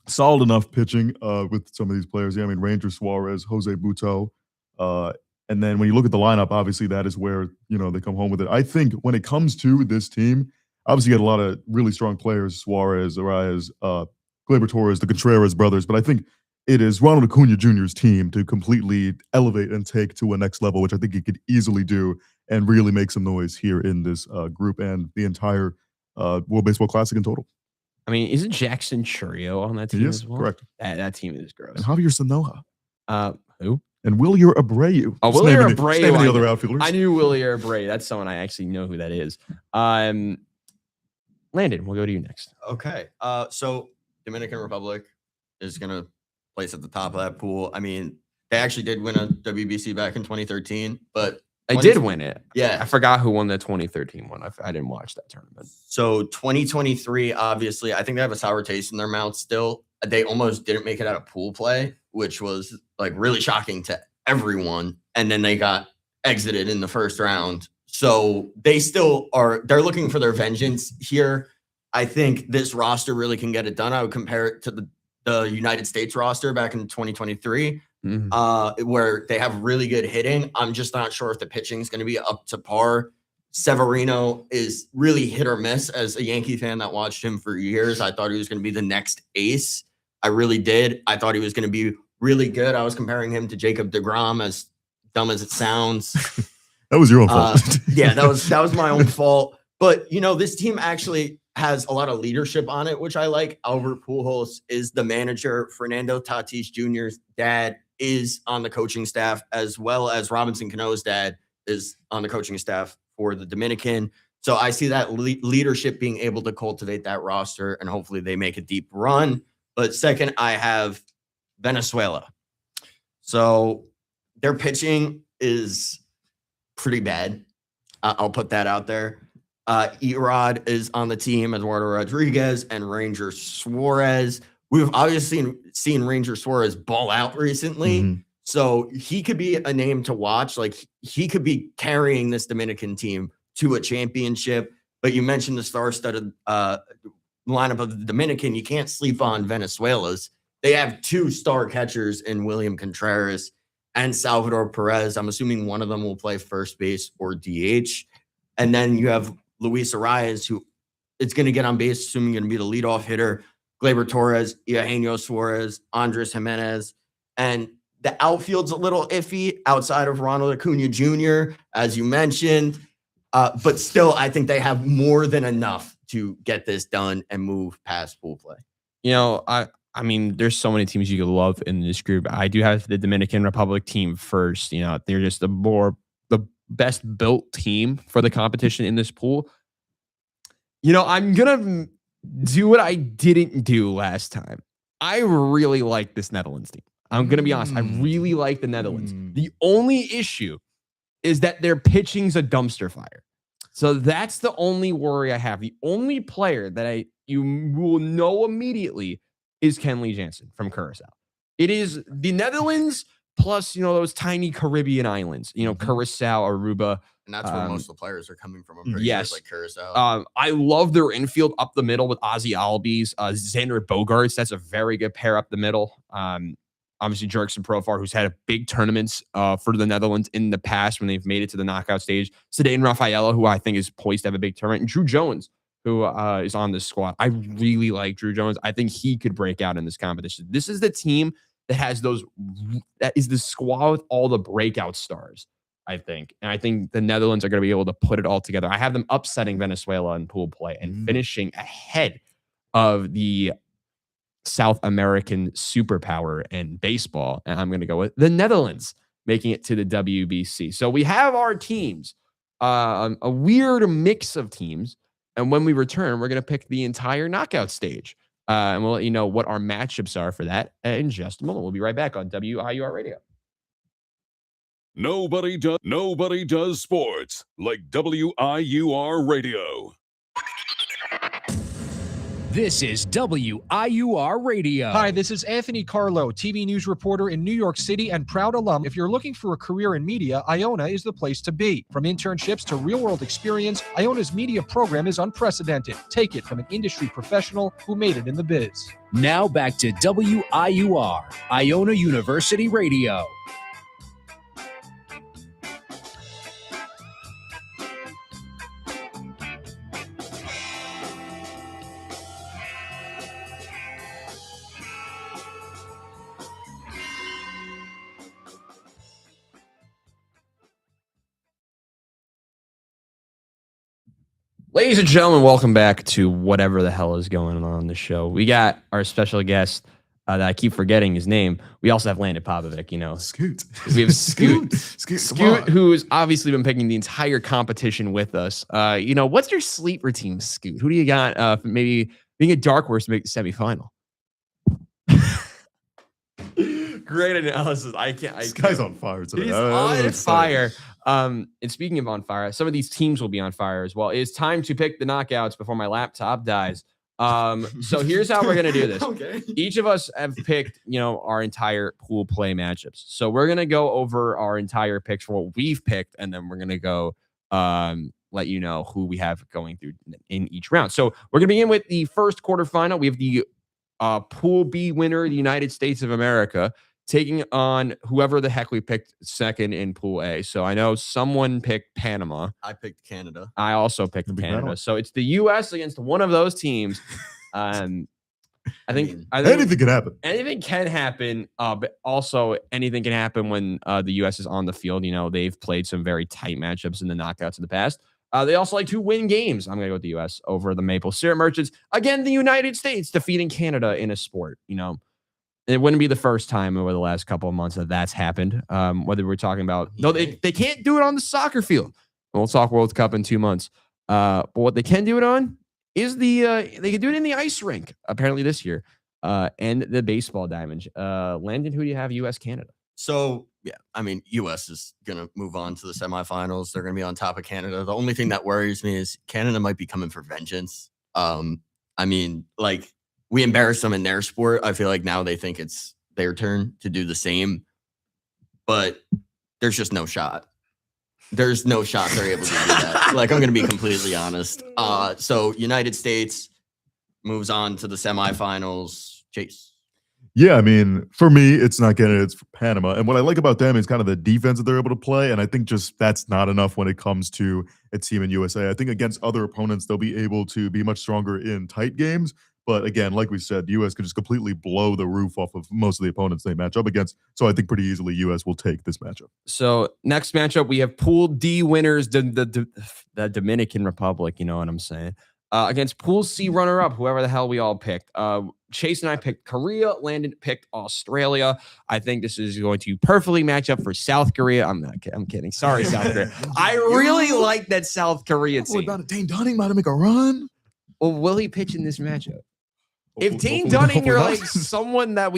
solid enough pitching with some of these players. Yeah, I mean, Ranger Suarez, Jose Buto. And then when you look at the lineup, obviously that is where, they come home with it. I think when it comes to this team, obviously you got a lot of really strong players, Suarez, Arias, Gleyber Torres, the Contreras brothers. But I think it is Ronald Acuna Jr.'s team to completely elevate and take to a next level, which I think he could easily do and really make some noise here in this group and the entire World Baseball Classic in total. I mean, isn't Jackson Churio on that team as well? Correct. That team is gross. And Javier Sanoja. Who? And Willier Abreu. Oh, Willier Abreu. Just naming the other outfielders. I knew Willier Abreu. That's someone I actually know who that is. Landon, we'll go to you next. Okay. So Dominican Republic is going to place at the top of that pool. I mean, they actually did win a WBC back in 2013, but they did win it. Yeah. I forgot who won the 2013 one. I didn't watch that tournament. So 2023, obviously, I think they have a sour taste in their mouth still. They almost didn't make it out of pool play, which was like really shocking to everyone. And then they got exited in the first round. So they still they're looking for their vengeance here. I think this roster really can get it done. I would compare it to the United States roster back in 2023, where they have really good hitting. I'm just not sure if the pitching is going to be up to par. Severino is really hit or miss. As a Yankee fan that watched him for years, I thought he was going to be the next ace. I really did. I thought he was going to be really good. I was comparing him to Jacob deGrom, as dumb as it sounds. That was your own fault. Yeah, that was my own fault. But, this team actually has a lot of leadership on it, which I like. Albert Pujols is the manager. Fernando Tatis Jr.'s dad is on the coaching staff, as well as Robinson Cano's dad is on the coaching staff for the Dominican. So I see that leadership being able to cultivate that roster, and hopefully they make a deep run. But second, I have Venezuela. So their pitching is pretty bad. I'll put that out there. Erod is on the team, Eduardo Rodriguez and Ranger Suarez. We've obviously seen Ranger Suarez ball out recently. So he could be a name to watch. Like, he could be carrying this Dominican team to a championship. But you mentioned the star-studded lineup of the Dominican. You can't sleep on Venezuela's. They have two star catchers in William Contreras and Salvador Perez. I'm assuming one of them will play first base or DH. And then you have Luis Arias, who is going to get on base, assuming going to be the leadoff hitter. Gleyber Torres, Eugenio Suarez, Andres Jimenez. And the outfield's a little iffy outside of Ronald Acuna Jr., as you mentioned. But still, I think they have more than enough to get this done and move past pool play. I mean, there's so many teams you could love in this group. I do have the Dominican Republic team first. They're just the best built team for the competition in this pool. I'm going to do what I didn't do last time. I really like this Netherlands team. I'm going to be honest. I really like the Netherlands. The only issue is that their pitching's a dumpster fire. So that's the only worry I have. The only player that you will know immediately is Kenley Jansen from Curacao. It is the Netherlands plus, those tiny Caribbean islands, Curacao, Aruba. And that's where most of the players are coming from. I'm pretty yes. sure, like Curacao. I love their infield up the middle with Ozzy Albies, Xander Bogaerts. That's a very good pair up the middle. Obviously, Jurickson Profar, who's had a big tournaments for the Netherlands in the past when they've made it to the knockout stage. Sedane Rafaela, who I think is poised to have a big tournament. And Drew Jones, who is on this squad. I really like Drew Jones. I think he could break out in this competition. This is the team that is the squad with all the breakout stars, I think. And I think the Netherlands are going to be able to put it all together. I have them upsetting Venezuela in pool play and finishing ahead of the South American superpower in baseball. And I'm going to go with the Netherlands making it to the WBC. So we have our teams, a weird mix of teams. And when we return, we're going to pick the entire knockout stage. And we'll let you know what our matchups are for that in just a moment. We'll be right back on WIUR Radio. Nobody does sports like WIUR Radio. This is WIUR Radio. Hi, this is Anthony Carlo, TV news reporter in New York City and proud alum. If you're looking for a career in media, Iona is the place to be. From internships to real-world experience, Iona's media program is unprecedented. Take it from an industry professional who made it in the biz. Now back to WIUR, Iona University Radio. Ladies and gentlemen, welcome back to whatever the hell is going on the show. We got our special guest that I keep forgetting his name. We also have Landon Popovic, Scoot. We have Scoot. Scoot, who's obviously been picking the entire competition with us. What's your sleeper team, Scoot? Who do you got maybe being a dark horse to make the semifinal? Great analysis. This guy's on fire today. He's on fire. And speaking of on fire, some of these teams will be on fire as well. It's time to pick the knockouts before my laptop dies. So here's how we're gonna do this. Okay. Each of us have picked, our entire pool play matchups. So we're gonna go over our entire picks for what we've picked, and then we're gonna go let you know who we have going through in each round. So we're gonna begin with the first quarterfinal. We have the Pool B winner, the United States of America, taking on whoever the heck we picked second in Pool A. So I know someone picked Panama. I picked Canada. I also picked It'll be Canada. Panama. So it's the U.S. against one of those teams. I think Anything can happen. anything can happen, but also anything can happen when the U.S. is on the field. They've played some very tight matchups in the knockouts in the past. They also like to win games. I'm going to go with the U.S. over the Maple Syrup Merchants. Again, the United States defeating Canada in a sport. It wouldn't be the first time over the last couple of months that that's happened. Whether we're talking about, no, they can't do it on the soccer field. We'll talk World Cup in 2 months. But what they can do it on is they can do it in the ice rink, apparently this year, and the baseball diamond. Landon, who do you have? U.S. Canada. So, U.S. is going to move on to the semifinals. They're going to be on top of Canada. The only thing that worries me is Canada might be coming for vengeance. We embarrassed them in their sport. I feel like now they think it's their turn to do the same, but there's just no shot. There's no shot they're able to do that. I'm going to be completely honest. So United States moves on to the semifinals. Chase. Yeah, for me, it's not Canada, it's Panama. And what I like about them is kind of the defense that they're able to play. And I think just that's not enough when it comes to a team in USA. I think against other opponents, they'll be able to be much stronger in tight games. But again, like we said, the U.S. could just completely blow the roof off of most of the opponents they match up against. So I think pretty easily U.S. will take this matchup. So next matchup, we have Pool D winners, the Dominican Republic, you know what I'm saying, against Pool C runner-up, whoever the hell we all picked. Chase and I picked Korea. Landon picked Australia. I think this is going to perfectly match up for South Korea. I'm kidding. Sorry, South Korea. I really like that South Korea team. About it, Dane Dunning might make a run. Well, will he pitch in this matchup? If Dane Dunning, you're like someone that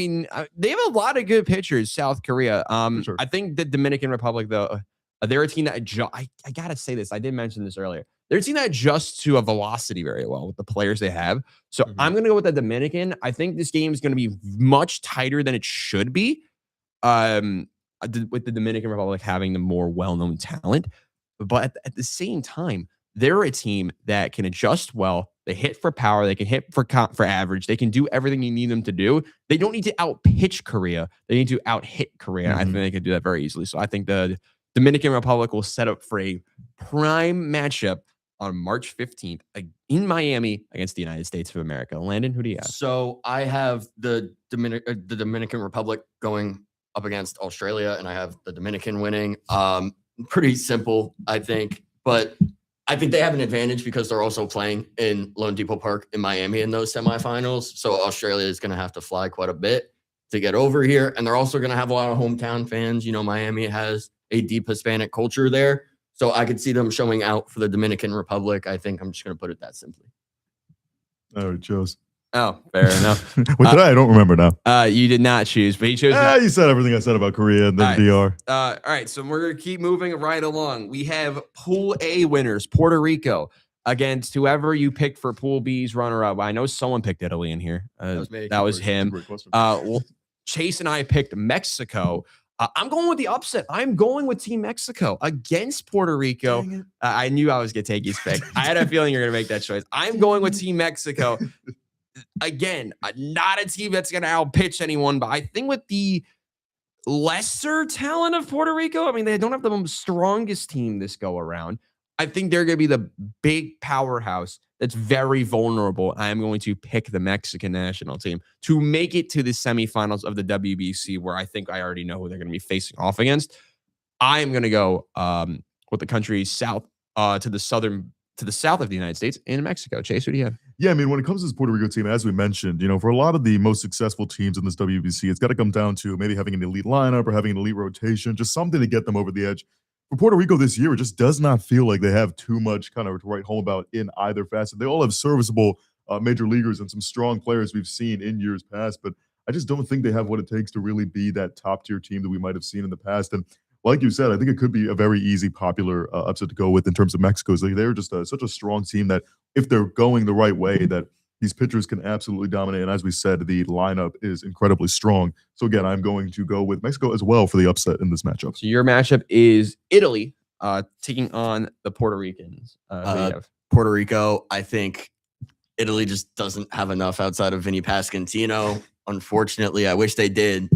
they have a lot of good pitchers, South Korea. Sure. I think the Dominican Republic, though, they're a team that I gotta say this. I did mention this earlier. They're a team that adjusts to a velocity very well with the players they have. So I'm gonna go with the Dominican. I think this game is gonna be much tighter than it should be. With the Dominican Republic having the more well-known talent, but at the same time, they're a team that can adjust well. They hit for power. They can hit for average. They can do everything you need them to do. They don't need to out-pitch Korea. They need to out-hit Korea. I think they can do that very easily. So I think the Dominican Republic will set up for a prime matchup on March 15th in Miami against the United States of America. Landon, who do you have? So I have the Dominican Republic going up against Australia, and I have the Dominican winning. Pretty simple, I think. But I think they have an advantage because they're also playing in Lone Depot Park in Miami in those semifinals. So Australia is going to have to fly quite a bit to get over here. And they're also going to have a lot of hometown fans. Miami has a deep Hispanic culture there. So I could see them showing out for the Dominican Republic. I think I'm just going to put it that simply. All right, chose. Oh, fair enough. What did I? I don't remember now. You did not choose, but he chose. You said everything I said about Korea and then DR. All right, so we're going to keep moving right along. We have Pool A winners, Puerto Rico, against whoever you picked for Pool B's runner-up. I know someone picked Italy in here. That was him. Well, Chase and I picked Mexico. I'm going with the upset. I'm going with Team Mexico against Puerto Rico. I knew I was going to take his pick. I had a feeling you're going to make that choice. I'm going with Team Mexico. Again, not a team that's going to outpitch anyone, but I think with the lesser talent of Puerto Rico, they don't have the strongest team this go around. I think they're going to be the big powerhouse that's very vulnerable. I am going to pick the Mexican national team to make it to the semifinals of the WBC, where I think I already know who they're going to be facing off against. I am going to go with the country south to the southern to the south of the United States in Mexico. Chase, who do you have? Yeah, I mean, when it comes to this Puerto Rico team, as we mentioned, for a lot of the most successful teams in this WBC, it's got to come down to maybe having an elite lineup or having an elite rotation, just something to get them over the edge. For Puerto Rico this year, it just does not feel like they have too much kind of to write home about in either facet. They all have serviceable major leaguers and some strong players we've seen in years past, but I just don't think they have what it takes to really be that top-tier team that we might have seen in the past. And like you said, I think it could be a very easy, popular upset to go with in terms of Mexico's. They're just such a strong team that if they're going the right way, that these pitchers can absolutely dominate. And as we said, the lineup is incredibly strong. So again, I'm going to go with Mexico as well for the upset in this matchup. So your matchup is Italy taking on the Puerto Ricans. Who do you have? Puerto Rico, I think Italy just doesn't have enough outside of Vinny Pasquantino. Unfortunately, I wish they did.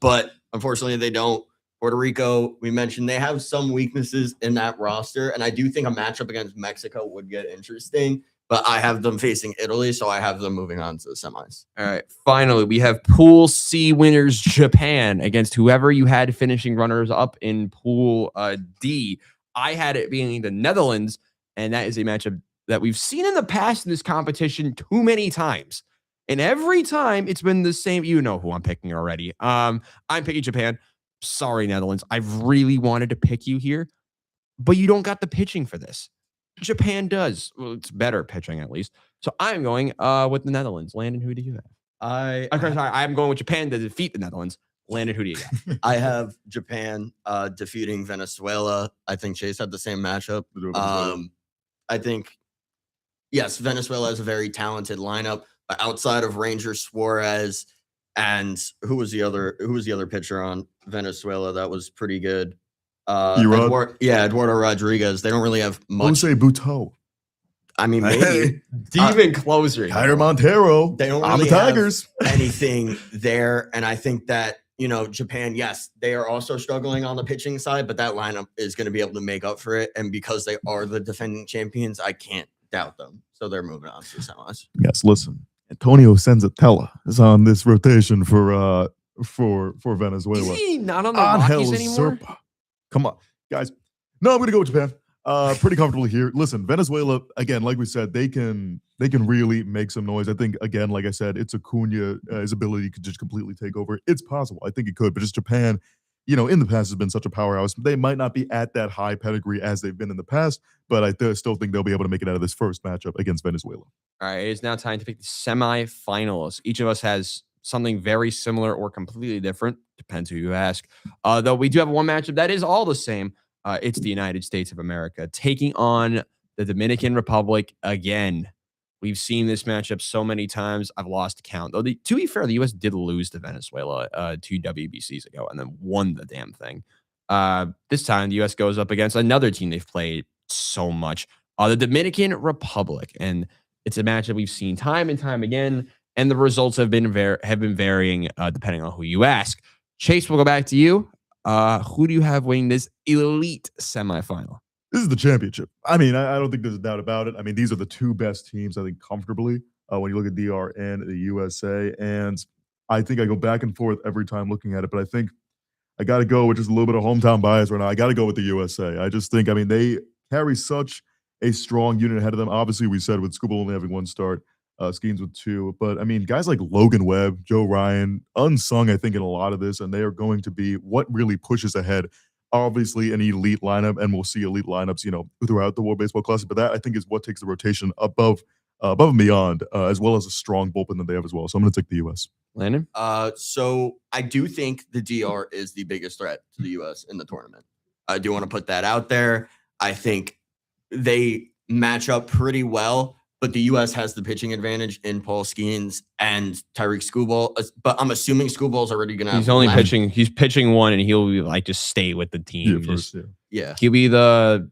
But unfortunately, they don't. Puerto Rico, we mentioned they have some weaknesses in that roster. And I do think a matchup against Mexico would get interesting. But I have them facing Italy, so I have them moving on to the semis. All right. Finally, we have Pool C winners Japan against whoever you had finishing runners up in Pool D. I had it being the Netherlands, and that is a matchup that we've seen in the past in this competition too many times. And every time it's been the same. You know who I'm picking already. I'm picking Japan. Sorry, Netherlands. I've really wanted to pick you here, but you don't got the pitching for this. Japan does. Well, it's better pitching at least. So I'm going with the Netherlands. Landon, who do you have? I'm going with Japan to defeat the Netherlands. Landon, who do you got? I have Japan defeating Venezuela. I think Chase had the same matchup. I think, yes, Venezuela has a very talented lineup, but outside of Ranger Suarez and who was the other pitcher on Venezuela that was pretty good? Eduardo Rodriguez. They don't really have much. Jose Buteau. I mean, maybe Demon closer. Tyler Montero. They don't on really the Tigers. have anything there. And I think that, Japan, yes, they are also struggling on the pitching side, but that lineup is going to be able to make up for it. And because they are the defending champions, I can't doubt them. So they're moving on to the semis. Yes, listen. Antonio Senzatella is on this rotation for Venezuela. Is he not on the Rockies anymore? Zerpa. Come on, guys. No, I'm going to go with Japan. Pretty comfortable here. Listen, Venezuela, again, like we said, they can really make some noise. I think, again, like I said, it's Acuna, his ability could just completely take over. It's possible. I think it could, but just Japan, in the past has been such a powerhouse. They might not be at that high pedigree as they've been in the past, but I still think they'll be able to make it out of this first matchup against Venezuela. All right, it is now time to pick the semifinalists. Each of us has something very similar or completely different. Depends who you ask. Though we do have one matchup that is all the same. It's the United States of America taking on the Dominican Republic again. We've seen this matchup so many times. I've lost count. Though, to be fair, the U.S. did lose to Venezuela 2 WBCs ago and then won the damn thing. This time, the U.S. goes up against another team they've played so much, the Dominican Republic. And it's a matchup we've seen time and time again. And the results have been varying depending on who you ask. Chase, we'll go back to you. Who do you have winning this elite semifinal? This is the championship. I mean, I don't think there's a doubt about it. I mean, these are the two best teams, I think, comfortably when you look at DR and the USA. And I think I go back and forth every time looking at it. But I think I got to go with just a little bit of hometown bias right now. I got to go with the USA. I just think, they carry such a strong unit ahead of them. Obviously, we said with Scuba only having one start, Skeens with 2. But, guys like Logan Webb, Joe Ryan, unsung, I think, in a lot of this. And they are going to be what really pushes ahead, obviously, an elite lineup. And we'll see elite lineups, throughout the World Baseball Classic. But that, I think, is what takes the rotation above and beyond, as well as a strong bullpen that they have as well. So I'm going to take the U.S. Landon? So I do think the DR is the biggest threat to the U.S. in the tournament. I do want to put that out there. I think they match up pretty well. But the U.S. has the pitching advantage in Paul Skeens and Tyreek Skubal. But I'm assuming Skubal's already going to have... He's only pitching... He's pitching one, and he'll be just stay with the team. Yeah. He'll be the...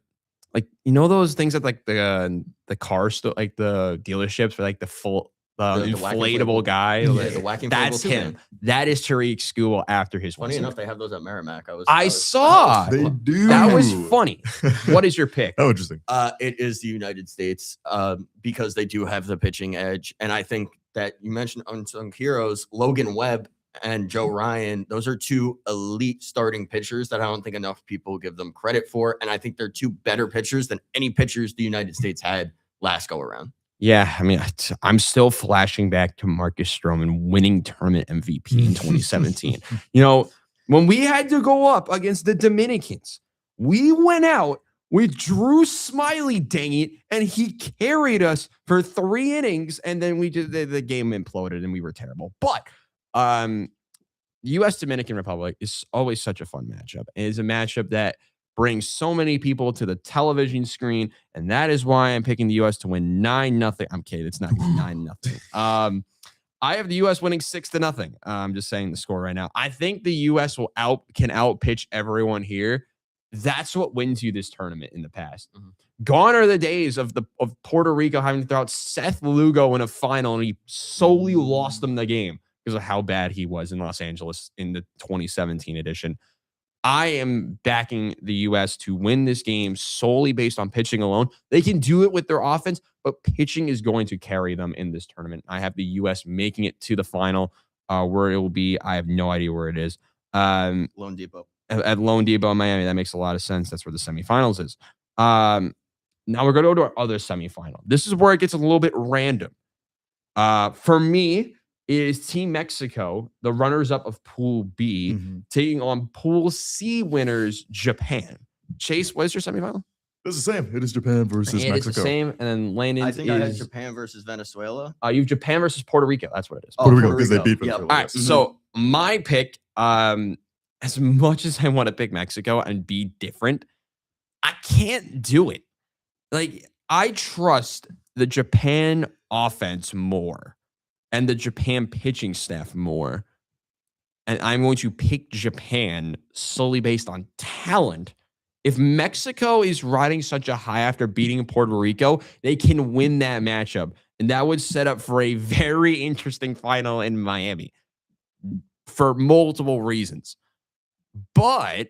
those things at the car store, the dealerships for the full... The inflatable guy. Yeah, the whacking. That's him. Man. That is Tariq Skubal after his... Funny enough, they have those at Merrimack. I saw. They do. That was funny. What is your pick? Oh, interesting. It is the United States because they do have the pitching edge. And I think that you mentioned unsung heroes. Logan Webb and Joe Ryan, those are two elite starting pitchers that I don't think enough people give them credit for. And I think they're two better pitchers than any pitchers the United States had last go around. Yeah, I mean, I'm still flashing back to Marcus Stroman winning tournament MVP in 2017. You know, when we had to go up against the Dominicans, we went out with Drew Smiley, dang it, and he carried us for 3 innings, and then we just the game imploded and we were terrible. But U.S. Dominican Republic is always such a fun matchup. It is a matchup that brings so many people to the television screen, and that is why I'm picking the U.S. to win 9-0. I'm kidding. It's not 9-0. I have the U.S. winning 6-0. I'm just saying the score right now. I think the U.S. can outpitch everyone here. That's what wins you this tournament in the past. Gone are the days of Puerto Rico having to throw out Seth Lugo in a final, and he solely lost them the game because of how bad he was in Los Angeles in the 2017 edition. I am backing the U.S. to win this game solely based on pitching alone. They can do it with their offense, but pitching is going to carry them in this tournament. I have the U.S. making it to the final. Where it will be, I have no idea where it is. Lone Depot. At Lone Depot in Miami. That makes a lot of sense. That's where the semifinals is. Now we're going to go to our other semifinal. This is where it gets a little bit random. For me, it is Team Mexico, the runners-up of Pool B, taking on Pool C winners, Japan. Chase, what is your semifinal? It's the same. It is Japan versus Mexico. It's the same. And then Landon I think I had Japan versus Venezuela. You have Japan versus Puerto Rico. That's what it is. Puerto Rico, because they beat Venezuela. All right, so my pick, as much as I want to pick Mexico and be different, I can't do it. Like, I trust the Japan offense more and the Japan pitching staff more. And I'm going to pick Japan solely based on talent. If Mexico is riding such a high after beating Puerto Rico, they can win that matchup. And that would set up for a very interesting final in Miami for multiple reasons. But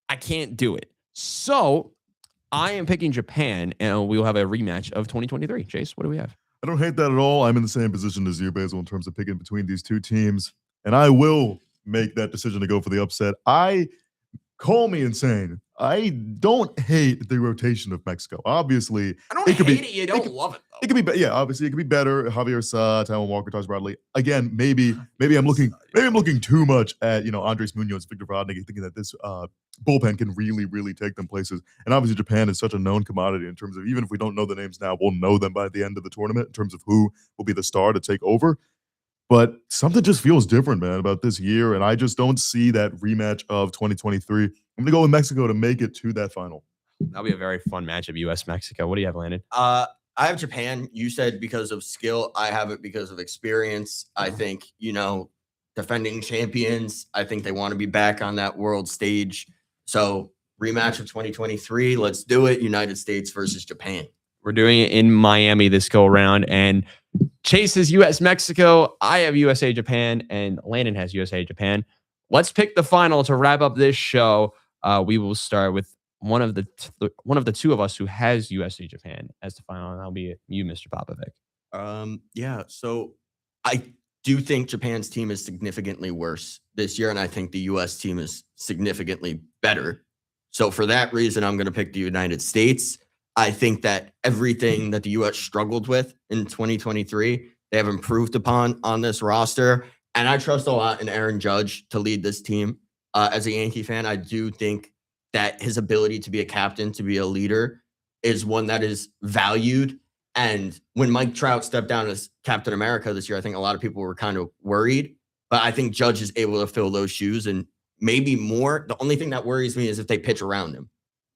I can't do it. So I am picking Japan, and we'll have a rematch of 2023. Chase, what do we have? I don't hate that at all. I'm in the same position as you, Basil, in terms of picking between these two teams. And I will make that decision to go for the upset. Call me insane. I don't hate the rotation of Mexico. Obviously, I don't hate it. You don't love it, though. It could be, yeah. Obviously, it could be better. Javier Sa, Taiwan Walker, Taj Bradley. Again, maybe I'm looking too much at Andres Munoz, Victor Vodnik, thinking that this bullpen can really take them places. And obviously, Japan is such a known commodity in terms of, even if we don't know the names now, we'll know them by the end of the tournament in terms of who will be the star to take over. But something just feels different, man, about this year, and I just don't see that rematch of 2023. I'm going to go with Mexico to make it to that final. That'll be a very fun matchup, U.S.-Mexico. What do you have, Landon? I have Japan. You said because of skill. I have it because of experience. I think, defending champions. I think they want to be back on that world stage. So rematch of 2023. Let's do it. United States versus Japan. We're doing it in Miami this go around, and Chase is U.S.-Mexico. I have USA-Japan, and Landon has USA-Japan. Let's pick the final to wrap up this show. We will start with one of the two of us who has USA-Japan as the final, and that'll be you, Mr. Popovic. Yeah. So I do think Japan's team is significantly worse this year, and I think the U.S. team is significantly better. So for that reason, I'm going to pick the United States. I think that everything that the U.S. struggled with in 2023, they have improved upon on this roster. And I trust a lot in Aaron Judge to lead this team. As a Yankee fan, I do think that his ability to be a captain, to be a leader, is one that is valued. And when Mike Trout stepped down as Captain America this year, I think a lot of people were kind of worried. But I think Judge is able to fill those shoes and maybe more. The only thing that worries me is if they pitch around him.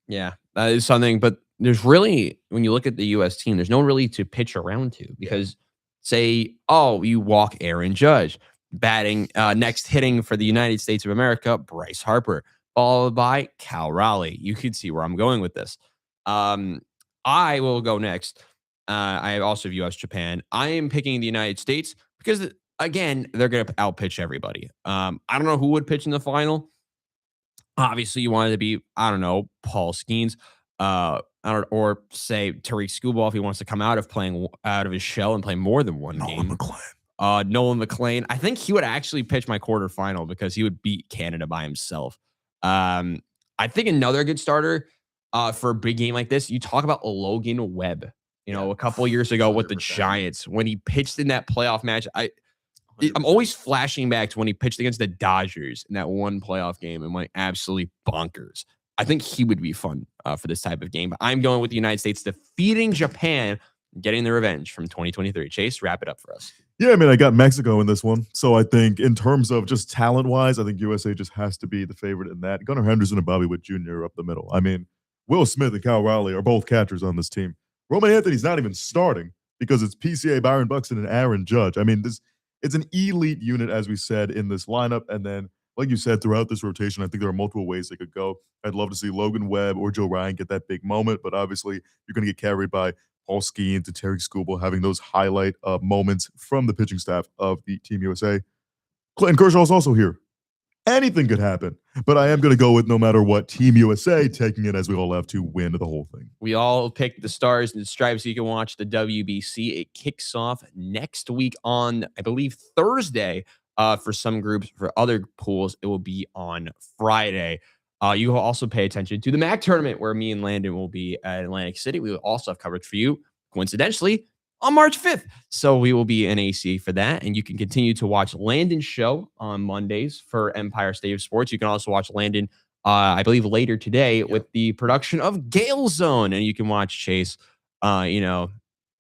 Yeah, that is something. But there's really, when you look at the U.S. team, there's no one really to pitch around to because say, you walk Aaron Judge. Batting next hitting for the United States of America, Bryce Harper, followed by Cal Raleigh. You could see where I'm going with this. I will go next. I also have U.S.-Japan. I am picking the United States because, again, they're going to outpitch everybody. I don't know who would pitch in the final. Obviously, you wanted to be, I don't know, Paul Skeens, or say Tariq Skubal if he wants to come out of his shell and play more than one game. Nolan McLean. I think he would actually pitch my quarterfinal because he would beat Canada by himself. I think another good starter for a big game like this, you talk about Logan Webb. A couple of years ago with the 100%. Giants, when he pitched in that playoff match, I'm always flashing back to when he pitched against the Dodgers in that one playoff game and went absolutely bonkers. I think he would be fun for this type of game. But I'm going with the United States defeating Japan, getting the revenge from 2023. Chase, wrap it up for us. Yeah, I mean, I got Mexico in this one. So I think in terms of just talent-wise, I think USA just has to be the favorite in that. Gunnar Henderson and Bobby Witt Jr. up the middle. I mean, Will Smith and Kyle Rowley are both catchers on this team. Roman Anthony's not even starting because it's PCA, Byron Buxton, and Aaron Judge. I mean, it's an elite unit, as we said, in this lineup. And then, like you said, throughout this rotation, I think there are multiple ways they could go. I'd love to see Logan Webb or Joe Ryan get that big moment, but obviously you're going to get carried by Paul Skeens to Terry Skubal having those highlight moments from the pitching staff of the Team USA. Clayton Kershaw is also here. Anything could happen, but I am going to go with no matter what, Team USA taking it as we all have to win the whole thing. We all picked the stars and the stripes so you can watch the WBC. It kicks off next week on, I believe, Thursday for some groups. For other pools, it will be on Friday. You will also pay attention to the MAC tournament where me and Landon will be at Atlantic City. We will also have coverage for you, coincidentally, on March 5th. So we will be in ACA for that. And you can continue to watch Landon's show on Mondays for Empire State of Sports. You can also watch Landon, I believe, later today with the production of Gale Zone. And you can watch Chase,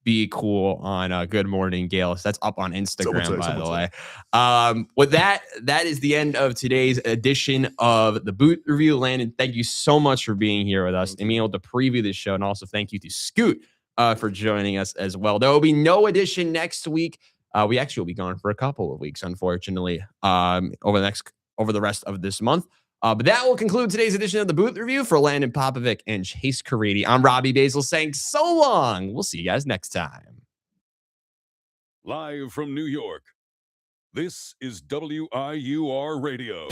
be cool on Good Morning Gale. So that's up on Instagram, by the way. With that is the end of today's edition of the Boot Review. Landon, thank you so much for being here with us and being able to preview this show. And also thank you to Scoot for joining us as well. There will be no edition next week. We actually will be gone for a couple of weeks, unfortunately, over the rest of this month. But that will conclude today's edition of the Booth Review. For Landon Popovic and Chase Caridi, I'm Robbie Basil saying so long. We'll see you guys next time. Live from New York, this is WIUR Radio.